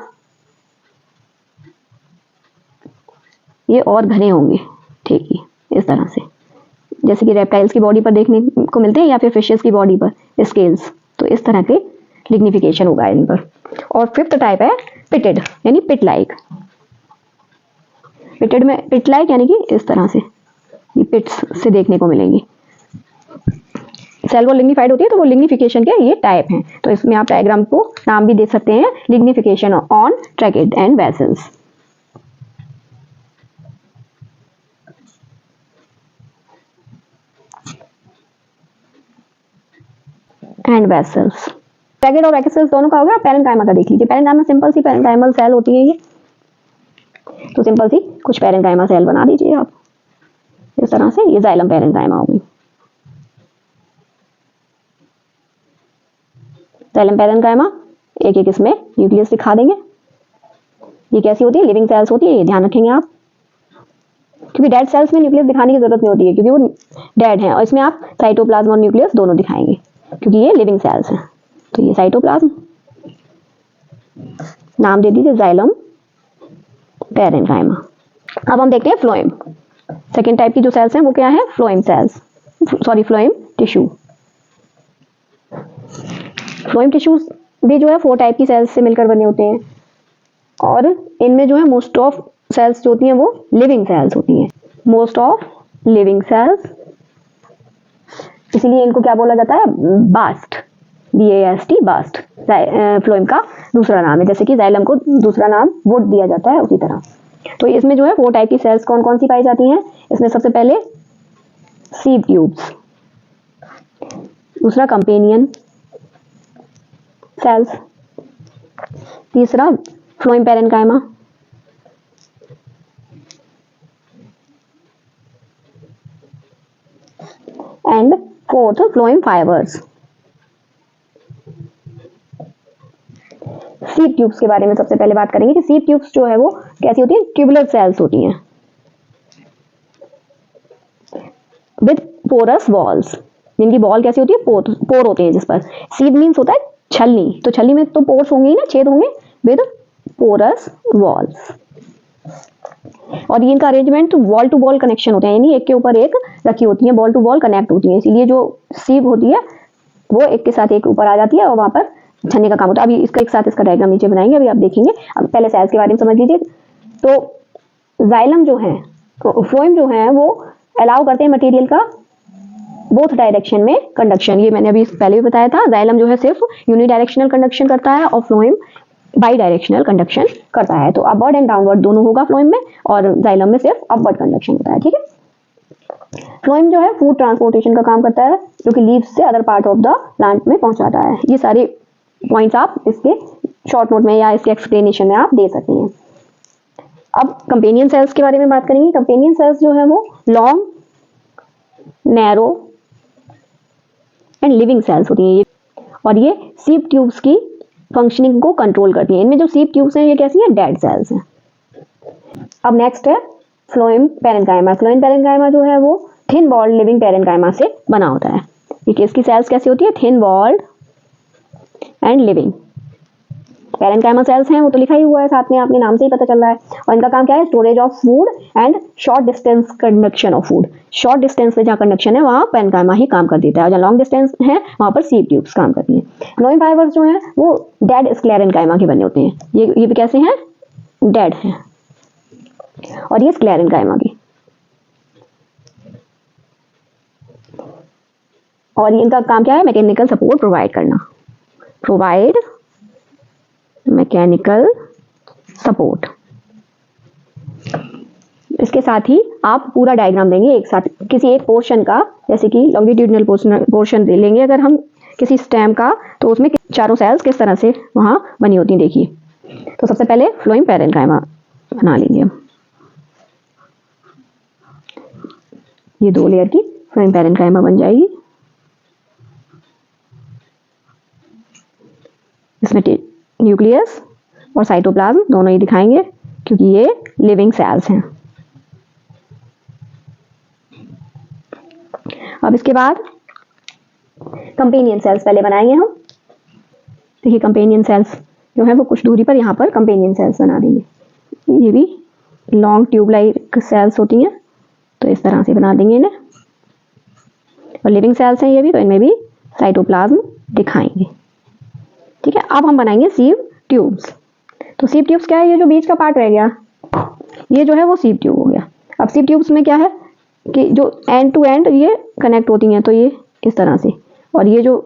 ये और घने होंगे, ठीक है, इस तरह से, जैसे कि रेप्टाइल्स की बॉडी पर देखने को मिलते हैं या फिर फिशेस की बॉडी पर स्केल्स। तो इस तरह के लिग्निफिकेशन होगा इन पर। और फिफ्थ टाइप है पिटेड यानी पिट लाइक यानी कि इस तरह से ये पिट्स से देखने को मिलेंगी। सेल वॉल लिग्निफाइड होती है, तो वो लिग्निफिकेशन के ये टाइप हैं। तो इसमें आप डायग्राम को नाम भी दे सकते हैं, लिग्निफिकेशन ऑन ट्रैकेट एंड वेसल्स। ट्रैकेट और वेसल्स दोनों का हो गया। पैरेन्काइमा का देख लीजिए। पैरेन्काइमा सिंपल सी पैरेन्काइमल सेल होती है ये, तो सिंपल सी कुछ पैरेन्काइमा सेल बना दीजिए आप इस तरह से। ये जाइलम पैरेन्काइमा होगी। जाइलम पैरेन्काइमा एक एक इसमें न्यूक्लियस दिखा देंगे। ये कैसी होती है? लिविंग सेल्स होती है, ये ध्यान रखेंगे आप, क्योंकि डेड सेल्स में न्यूक्लियस दिखाने की जरूरत नहीं होती है क्योंकि वो डेड है। और इसमें आप साइटोप्लाज्म और न्यूक्लियस दोनों दिखाएंगे क्योंकि ये लिविंग सेल्स हैं। तो ये साइटोप्लाज्म, नाम दे दीजिए जाइलम पैरेन्काइमा। अब हम देखते हैं फ्लोएम। सेकेंड टाइप की जो सेल्स हैं वो क्या है? Phloem tissue. फ्लोएम टिश्यूज भी जो है 4 टाइप की सेल्स से मिलकर बने होते हैं, और इनमें जो है मोस्ट ऑफ सेल्स जो होती हैं वो लिविंग सेल्स होती हैं। इसीलिए इनको क्या बोला जाता है? बास्ट, बास्ट फ्लोएम का दूसरा नाम है। जैसे कि जाइलम को दूसरा नाम वुड दिया जाता है, उसी तरह। तो इसमें जो है 4 टाइप की सेल्स कौन कौन सी पाई जाती हैं? इसमें सबसे पहले सीड ट्यूब्स, दूसरा कंपेनियन सेल्स, तीसरा phloem parenchyma, and fourth phloem fibres. Seed tubes के बारे में सबसे पहले बात करेंगे कि सीड ट्यूब्स जो है वो कैसी होती है? ट्यूबुलर सेल्स होती हैं विद पोरस वॉल्स, जिनकी बॉल कैसी होती है? पोर होते हैं जिस पर। सीड मीन्स होता है छलनी, तो छलनी में तो पोर्स होंगे ही ना, छेद होंगे, विद पोरस वॉल्स। और ये इनका arrangement wall to wall connection होते हैं, यानी एक के ऊपर एक रखी होती है, बॉल टू बॉल कनेक्ट होती है। इसीलिए जो सीड होती है वो एक के साथ एक ऊपर आ जाती है और वहां पर छलनी का काम होता है। अभी इसका एक साथ इसका डायग्राम नीचे बनाएंगे, अभी आप देखेंगे। अब पहले सेल्स के बारे में समझ लीजिए। तो जाइलम जो है, फ्लोएम जो है, वो अलाउ करते हैं मटेरियल का बोथ डायरेक्शन में कंडक्शन। ये मैंने अभी पहले भी बताया था। जाइलम जो है सिर्फ यूनिडायरेक्शनल कंडक्शन करता है और फ्लोएम बाई डायरेक्शनल कंडक्शन करता है। तो अपवर्ड एंड डाउनवर्ड दोनों होगा फ्लोएम में, और जाइलम में सिर्फ अपवर्ड कंडक्शन होता है, ठीक है। फ्लोएम जो है फूड ट्रांसपोर्टेशन का काम करता है, जो कि लीव्स से other part of the plant में पहुंचाता है। ये सारे पॉइंट्स आप इसके शॉर्ट नोट में या इसके एक्सप्लेनेशन में आप दे सकते हैं। अब कंपेनियन सेल्स के बारे में बात करेंगे। कंपेनियन सेल्स जो है वो long, narrow and living cells होती हैं, और ये सीड ट्यूब्स की फंक्शनिंग को कंट्रोल करती हैं। इनमें जो सीप ट्यूब्स हैं ये कैसी हैं, डेड सेल्स हैं। अब नेक्स्ट है फ्लोएम पैरेन्काइमा। फ्लोएम पैरेन्काइमा जो है वो थिन वॉल्ड लिविंग पैरेन्काइमा से बना होता है। ठीक है, इसकी सेल्स कैसी होती है, thin walled and living. Parenchyma cells हैं वो तो लिखा ही हुआ है साथ में, आपने नाम से ही पता चल रहा है। और इनका काम क्या है, storage of food and short distance conduction of food. Short distance पे जहाँ कंडक्शन है वहाँ पैरेन्काइमा ही काम कर देता है, और जहाँ लॉन्ग डिस्टेंस है वहाँ पर सीप ट्यूब्स काम करती हैं। फ्लोएम फाइबर्स जो हैं वो डेड स्क्लेरेन्काइमा के बने होते हैं। ये भी कैसे हैं, डेड हैं, और ये स्क्लेरेन्काइमा की। और इनका काम क्या है, मैकेनिकल सपोर्ट प्रोवाइड करना, प्रोवाइड मैकेनिकल सपोर्ट। इसके साथ ही आप पूरा डायग्राम देंगे एक साथ, किसी एक पोर्शन का, जैसे कि लॉन्गिट्यूडिनल पोर्शन दे लेंगे अगर हम किसी स्टेम का, तो उसमें चारों सेल्स किस तरह से वहां बनी होती हैं देखिए। तो सबसे पहले फ्लोएम पैरेन्काइमा बना लेंगे हम। ये 2 लेयर की फ्लोएम पैरेन्काइमा बन जाएगी। इसमें न्यूक्लियस और साइटोप्लाज्म दोनों ही दिखाएंगे, क्योंकि ये लिविंग सेल्स हैं। अब इसके बाद कंपेनियन सेल्स पहले बनाएंगे हम। देखिए कंपेनियन सेल्स जो है वो कुछ दूरी पर यहाँ पर कंपेनियन सेल्स बना देंगे। ये भी लॉन्ग ट्यूब लाइक सेल्स होती हैं, तो इस तरह से बना देंगे इन्हें। और लिविंग सेल्स हैं ये भी, तो इनमें भी साइटोप्लाज्म दिखाएंगे। ठीक है, अब हम बनाएंगे सीप ट्यूब्स। तो सीप ट्यूब्स क्या है, ये जो बीच का पार्ट रह गया ये जो है वो सीप ट्यूब हो गया। अब सीप ट्यूब्स में क्या है कि जो एंड टू एंड ये कनेक्ट होती हैं, तो ये इस तरह से, और ये जो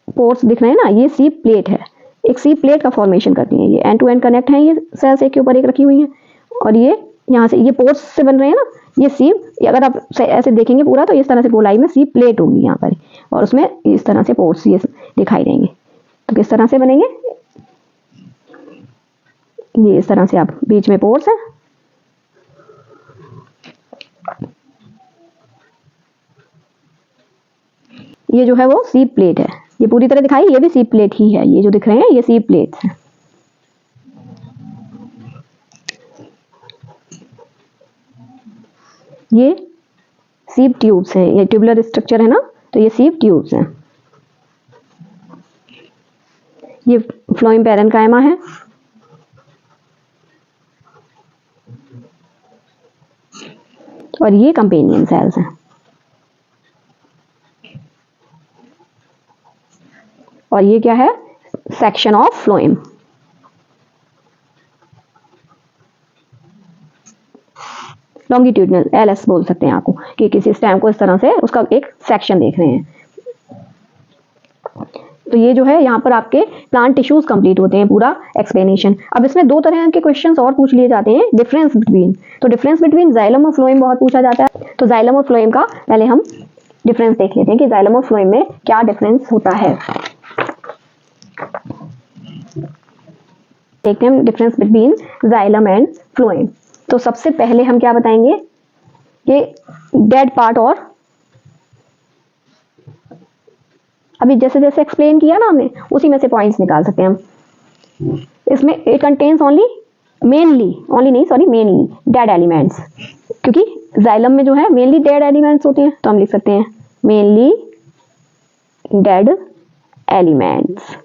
पोर्स दिख रहे हैं ना, ये सीप प्लेट है, एक सीप प्लेट का फॉर्मेशन करती हैं। ये एंड टू एंड कनेक्ट हैं, ये सेल्स एक के ऊपर एक रखी हुई हैं, और ये यहाँ से ये पोर्स से बन रहे हैं ना, ये सीप, अगर आप ऐसे देखेंगे पूरा तो इस तरह से गोलाई में सीप प्लेट होगी यहाँ पर, और उसमें इस तरह से पोर्स ये दिखाई देंगे। तो किस तरह से बनेंगे, ये इस तरह से, आप बीच में पोर्स है, ये जो है वो सीप प्लेट है। ये पूरी तरह दिखाई, ये भी सीप प्लेट ही है, ये जो दिख रहे हैं ये सीप प्लेट्स हैं। ये सीप ट्यूब्स हैं, ये ट्यूबुलर स्ट्रक्चर है ना, तो ये सीप ट्यूब्स हैं। ये फ्लोएम पैरेन्काइमा है, और ये कंपेनियन सेल्स हैं। और ये क्या है, section of phloem. Longitudinal LS बोल सकते हैं आपको, कि किसी स्टेम को इस तरह से उसका एक सेक्शन देख रहे हैं। तो ये जो है यहाँ पर आपके प्लांट टिश्यूज कंप्लीट होते हैं, पूरा एक्सप्लेनेशन। अब इसमें 2 तरह के क्वेश्चंस और पूछ लिए जाते हैं, डिफरेंस बिटवीन। तो डिफरेंस बिटवीन जाइलम और फ्लोएम बहुत पूछा जाता है। तो जाइलम और फ्लोएम का पहले हम डिफरेंस देख लेते हैं कि जाइलम और फ्लोएम में क्या डिफरेंस होता है। देखते हैं difference between xylem and phloem. तो सबसे पहले हम क्या बताएंगे कि डेड पार्ट, और अभी जैसे जैसे एक्सप्लेन किया ना हमने, उसी में से पॉइंट्स निकाल सकते हैं हम। इसमें it contains mainly dead elements, क्योंकि जाइलम में जो है मेनली डेड एलिमेंट्स होते हैं, तो हम लिख सकते हैं mainly dead elements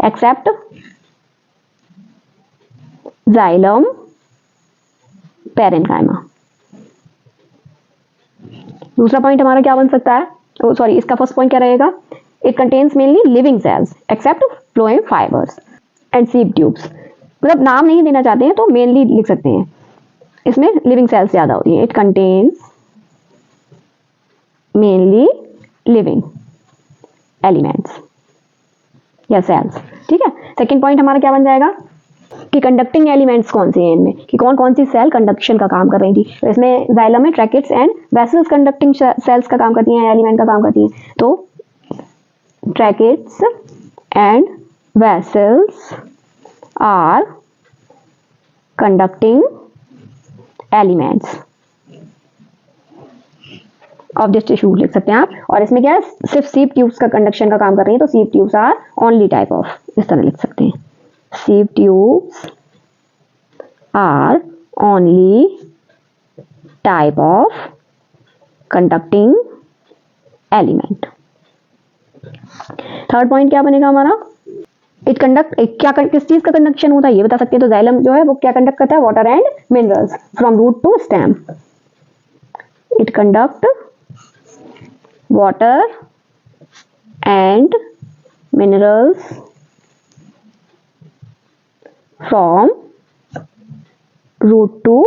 except xylem parenchyma. दूसरा पॉइंट हमारा क्या बन सकता है, सॉरी इसका फर्स्ट पॉइंट क्या रहेगा, it contains mainly living cells except phloem fibres and sieve tubes. मतलब नाम नहीं देना चाहते हैं तो मेनली लिख सकते हैं, इसमें लिविंग सेल्स ज्यादा होती हैं। It contains mainly living elements या सेल्स। ठीक है, सेकेंड पॉइंट हमारा क्या बन जाएगा कि कंडक्टिंग एलिमेंट्स कौन से हैं इनमें, कि कौन कौन सी सेल कंडक्शन का काम कर रही थी। तो इसमें जाइलम में tracheids and vessels conducting cells का काम करती हैं, एलिमेंट का काम करती हैं। तो tracheids and vessels are conducting elements of this लिख सकते हैं आप। और इसमें क्या है, सिर्फ सीप ट्यूब्स का कंडक्शन का काम कर रही है, तो sieve tubes are only type of इस तरह लिख सकते हैं, sieve tubes are only type of conducting element। Third point क्या बनेगा हमारा, इट कंडक्ट, किस चीज का कंडक्शन होता है ये बता सकते हैं। तो जाइलम जो है वो क्या कंडक्ट करता है, water and minerals from root to stem. It conduct water and minerals from root to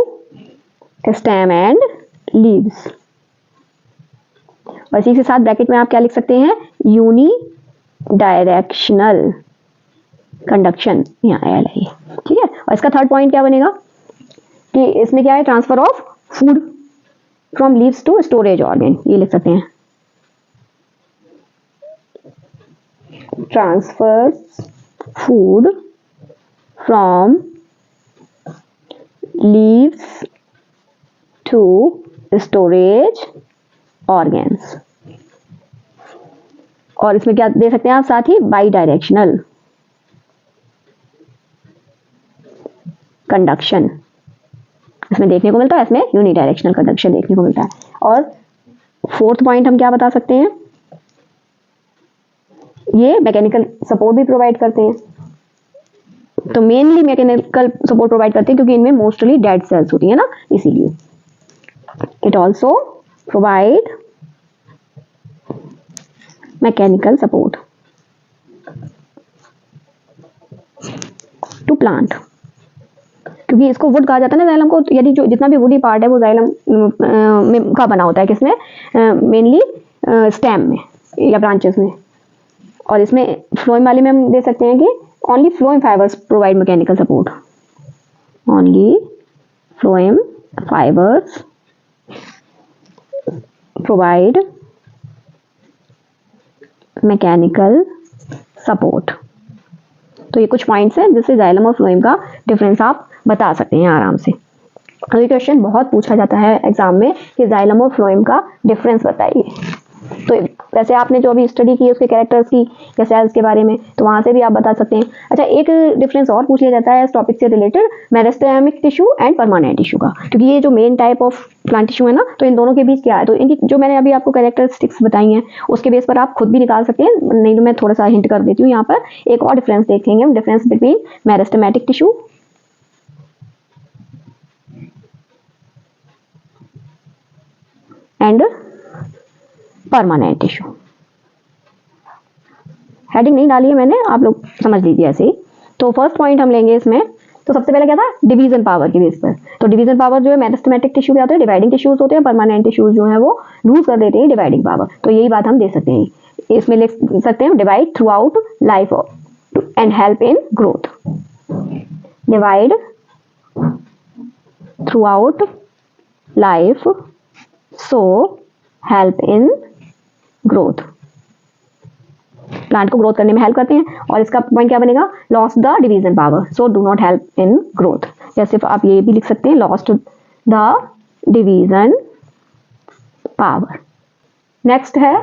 stem and leaves. और इसी के साथ ब्रैकेट में आप क्या लिख सकते हैं, यूनी डायरेक्शनल कंडक्शन, यहाँ एल है, ठीक है। और इसका थर्ड पॉइंट क्या बनेगा कि इसमें क्या है, transfer of food from leaves to storage organ, ये लिख सकते हैं, transfer food from leaves to storage organs. और इसमें क्या दे सकते हैं आप साथ ही, बाई डायरेक्शनल कंडक्शन इसमें देखने को मिलता है, इसमें यूनिडायरेक्शनल कंडक्शन देखने को मिलता है। और फोर्थ पॉइंट हम क्या बता सकते हैं, ये मैकेनिकल सपोर्ट भी प्रोवाइड करते हैं। तो मेनली मैकेनिकल सपोर्ट प्रोवाइड करते हैं क्योंकि इनमें मोस्टली डेड सेल्स होती है ना, इसीलिए। It also provide mechanical support to plant, क्योंकि इसको वुड कहा जाता है ना जाइलम को, यदि जो जितना भी वुडी पार्ट है वो जाइलम में का बना होता है, किसमें, मेनली स्टेम में या ब्रांचेस में। और इसमें फ्लोएम वाले में हम दे सकते हैं कि only phloem fibres provide mechanical support, only phloem fibres provide mechanical support. तो ये कुछ पॉइंट्स हैं जिससे जाइलम और फ्लोएम का डिफरेंस आप बता सकते हैं आराम से। अभी क्वेश्चन बहुत पूछा जाता है एग्जाम में कि जाइलम और फ्लोएम का डिफरेंस बताइए। तो वैसे आपने जो अभी स्टडी की उसके कैरेक्टर्स की या सेल्स के बारे में, तो वहाँ से भी आप बता सकते हैं। अच्छा, एक डिफरेंस और पूछ लिया जाता है इस टॉपिक से related, meristematic tissue and permanent tissue का, क्योंकि ये जो main type of plant tissue है ना, तो इन दोनों के बीच क्या है। तो इनकी जो मैंने अभी आपको कैरेक्टरिस्टिक्स बताई हैं उसके बेस पर आप खुद भी निकाल सकते हैं, नहीं तो मैं थोड़ा सा हिंट कर देती हूँ। यहाँ पर एक और डिफरेंस देखेंगे हम, difference between meristematic tissue and permanent tissue. Heading नहीं डाली है मैंने, आप लोग समझ लीजिए ऐसे ही। तो फर्स्ट पॉइंट हम लेंगे इसमें, तो सबसे पहले क्या था, डिवीजन पावर के बेस पर। तो डिवीजन पावर जो है मेरिस्टेमेटिक टिश्यू पे आते हैं, डिवाइडिंग टिश्यूज होते हैं, परमानेंट टिश्यूज जो है वो लूज कर देते हैं डिवाइडिंग पावर। तो यही बात हम दे सकते हैं, इसमें लिख सकते हैं divide through out life and help in growth, divide through out life so help in growth, plant को ग्रोथ करने में हेल्प करते हैं। और इसका पॉइंट क्या बनेगा, lost the division power so do not help in growth. जैसे आप ये भी लिख सकते हैं, lost the division power. Next है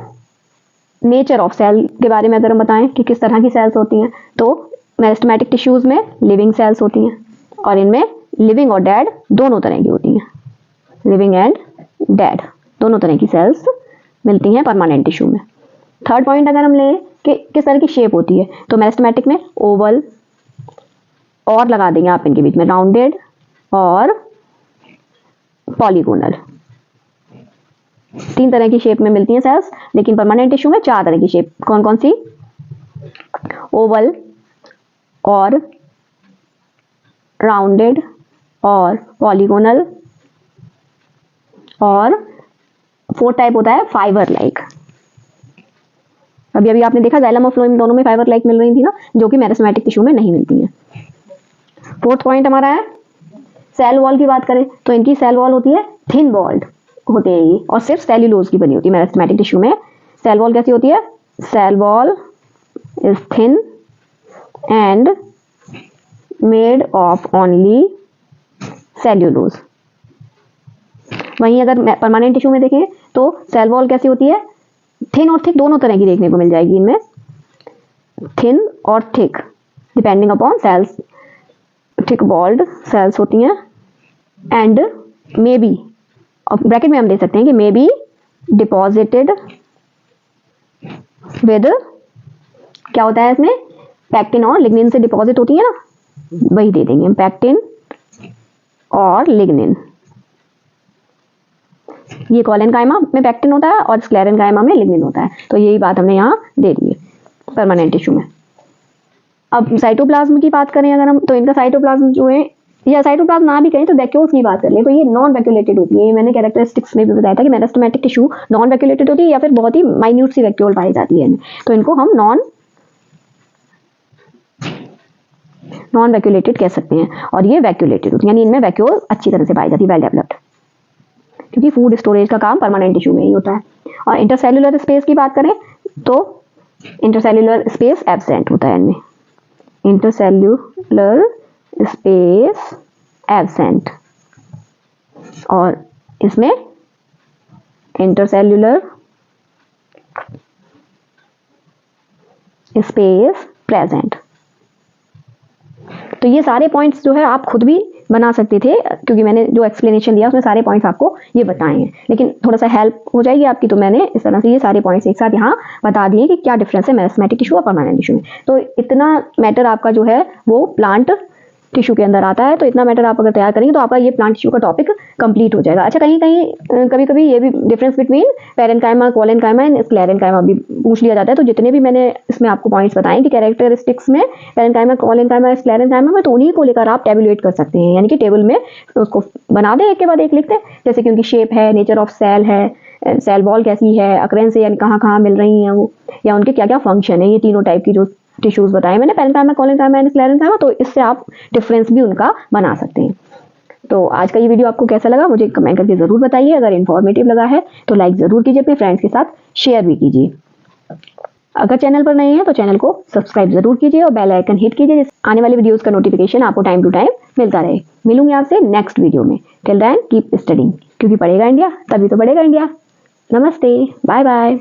नेचर ऑफ सेल के बारे में अगर हम बताएं कि किस तरह की सेल्स होती हैं, तो मेरिस्टेमेटिक टिश्यूज में लिविंग सेल्स होती हैं और इनमें लिविंग और डेड दोनों तरह की होती हैं, लिविंग एंड डेड दोनों तरह की सेल्स मिलती हैं परमानेंट टिश्यू में। थर्ड पॉइंट अगर हम लें कि किस तरह की शेप होती है, तो मेरिस्टेमेटिक में ओवल, और लगा देंगे आप इनके बीच में राउंडेड और पॉलीगोनल, 3 तरह की शेप में मिलती हैं सेल्स। लेकिन परमानेंट टिश्यू में 4 तरह की शेप, कौन कौन सी, ओवल और राउंडेड और पॉलीगोनल, और 4th टाइप होता है फाइबर लाइक। अभी अभी आपने देखा जाइलम और फ्लोएम दोनों में फाइबर लाइक मिल रही थी ना, जो कि मेरिस्टेमेटिक टिश्यू में नहीं मिलती हैं। 4th पॉइंट हमारा है सेल वॉल की बात करें, तो इनकी सेल वॉल होती है थिन वॉल्ड होते हैं ये, और सिर्फ सेल्यूलोज की बनी होती है। मेरिस्टेमेटिक टिश्यू में सेल वॉल कैसी होती है, cell wall is thin and made of only cellulose. वहीं अगर परमानेंट टिश्यू में देखें तो सेल वॉल कैसी होती है, थिन और थिक दोनों तरह की देखने को मिल जाएगी इनमें, थिन और thick depending upon cells, thick walled cells होती हैं, एंड मे बी, और ब्रैकेट में हम दे सकते हैं कि मे बी डिपॉजिटेड विद, क्या होता है इसमें, पैक्टिन और लिग्निन से डिपॉजिट होती है ना, वही दे देंगे हम, पैक्टिन और लिग्निन। ये कॉलेनकाइमा में पैक्टिन होता है और स्क्लेरेनकाइमा में लिग्निन होता है, तो यही बात हमने यहाँ दे दी है परमानेंट टिश्यू में। अब साइटोप्लाज्म की बात करें अगर हम, तो इनका साइटोप्लाज्म जो है, या साइटोप्लाज्म ना भी कहें तो वैक्यूल्स की बात कर लें, तो ये नॉन वैक्यूलेटेड होती है। ये मैंने कैरेक्टरिस्टिक्स में भी बताया था कि मेरिस्टेमेटिक टिश्यू नॉन वैक्यूलेटेड होती है या फिर बहुत ही माइन्यूट सी वैक्यूल पाई जाती है इनमें, तो इनको हम नॉन वैक्यूलेटेड कह सकते हैं। और ये वैक्यूलेटेड होती है, यानी इनमें वैक्यूल अच्छी तरह से पाई जाती है, वेल डेवलप्ड, क्योंकि फूड स्टोरेज का काम परमानेंट टिश्यू में ही होता है। और इंटरसेल्युलर स्पेस की बात करें तो इंटरसेल्युलर स्पेस एब्सेंट होता है इनमें, इंटरसेल्युलर स्पेस एब्सेंट, और इसमें इंटरसेल्युलर स्पेस प्रेजेंट। तो ये सारे पॉइंट्स जो है आप खुद भी बना सकते थे, क्योंकि मैंने जो एक्सप्लेनेशन दिया उसमें सारे पॉइंट्स आपको ये बताए हैं, लेकिन थोड़ा सा हेल्प हो जाएगी आपकी, तो मैंने इस तरह से ये सारे पॉइंट्स एक साथ यहाँ बता दिए कि क्या डिफरेंस है मेरिस्टेमेटिक टिश्यू और परमानेंट टिश्यू में। तो इतना मैटर आपका जो है वो प्लांट टिश्यू के अंदर आता है, तो इतना मैटर आप अगर तैयार करेंगे तो आपका ये प्लांट टिश्यू का टॉपिक कंप्लीट हो जाएगा। अच्छा, कभी कभी ये भी difference between parenchyma, collenchyma and sclerenchyma भी पूछ लिया जाता है। तो जितने भी मैंने इसमें आपको पॉइंट्स बताए कि कैरेक्टरिस्टिक्स में पैरेन्काइमा, कॉलेनकाइमा, स्क्लेरेनकाइमा में, तो उन्हीं को लेकर आप टेबुलेट कर सकते हैं, यानी कि टेबल में उसको बना दें, एक के बाद एक लिखते हैं, जैसे कि उनकी शेप है, नेचर ऑफ सेल है, सेल वॉल कैसी है, अक्रेंस यानी कहाँ कहाँ मिल रही हैं वो, या उनके क्या क्या फंक्शन है, ये तीनों टाइप की जो टिश्यूज बताए मैंने, पैरेन्काइमा, कॉलेनकाइमा एंड स्क्लेरेनकाइमा, तो इससे आप डिफरेंस भी उनका बना सकते हैं। तो आज का ये वीडियो आपको कैसा लगा मुझे कमेंट करके ज़रूर बताइए। अगर इन्फॉर्मेटिव लगा है तो लाइक ज़रूर कीजिए, अपने फ्रेंड्स के साथ शेयर भी कीजिए। अगर चैनल पर नए हैं तो चैनल को सब्सक्राइब जरूर कीजिए और बेल आइकन हिट कीजिए, जिससे आने वाले वीडियोस का नोटिफिकेशन आपको टाइम टू टाइम मिलता रहे। मिलूंगी आपसे नेक्स्ट वीडियो में। टिल देन कीप स्टडिंग, क्योंकि पढ़ेगा इंडिया तभी तो बढ़ेगा इंडिया। नमस्ते, बाय बाय।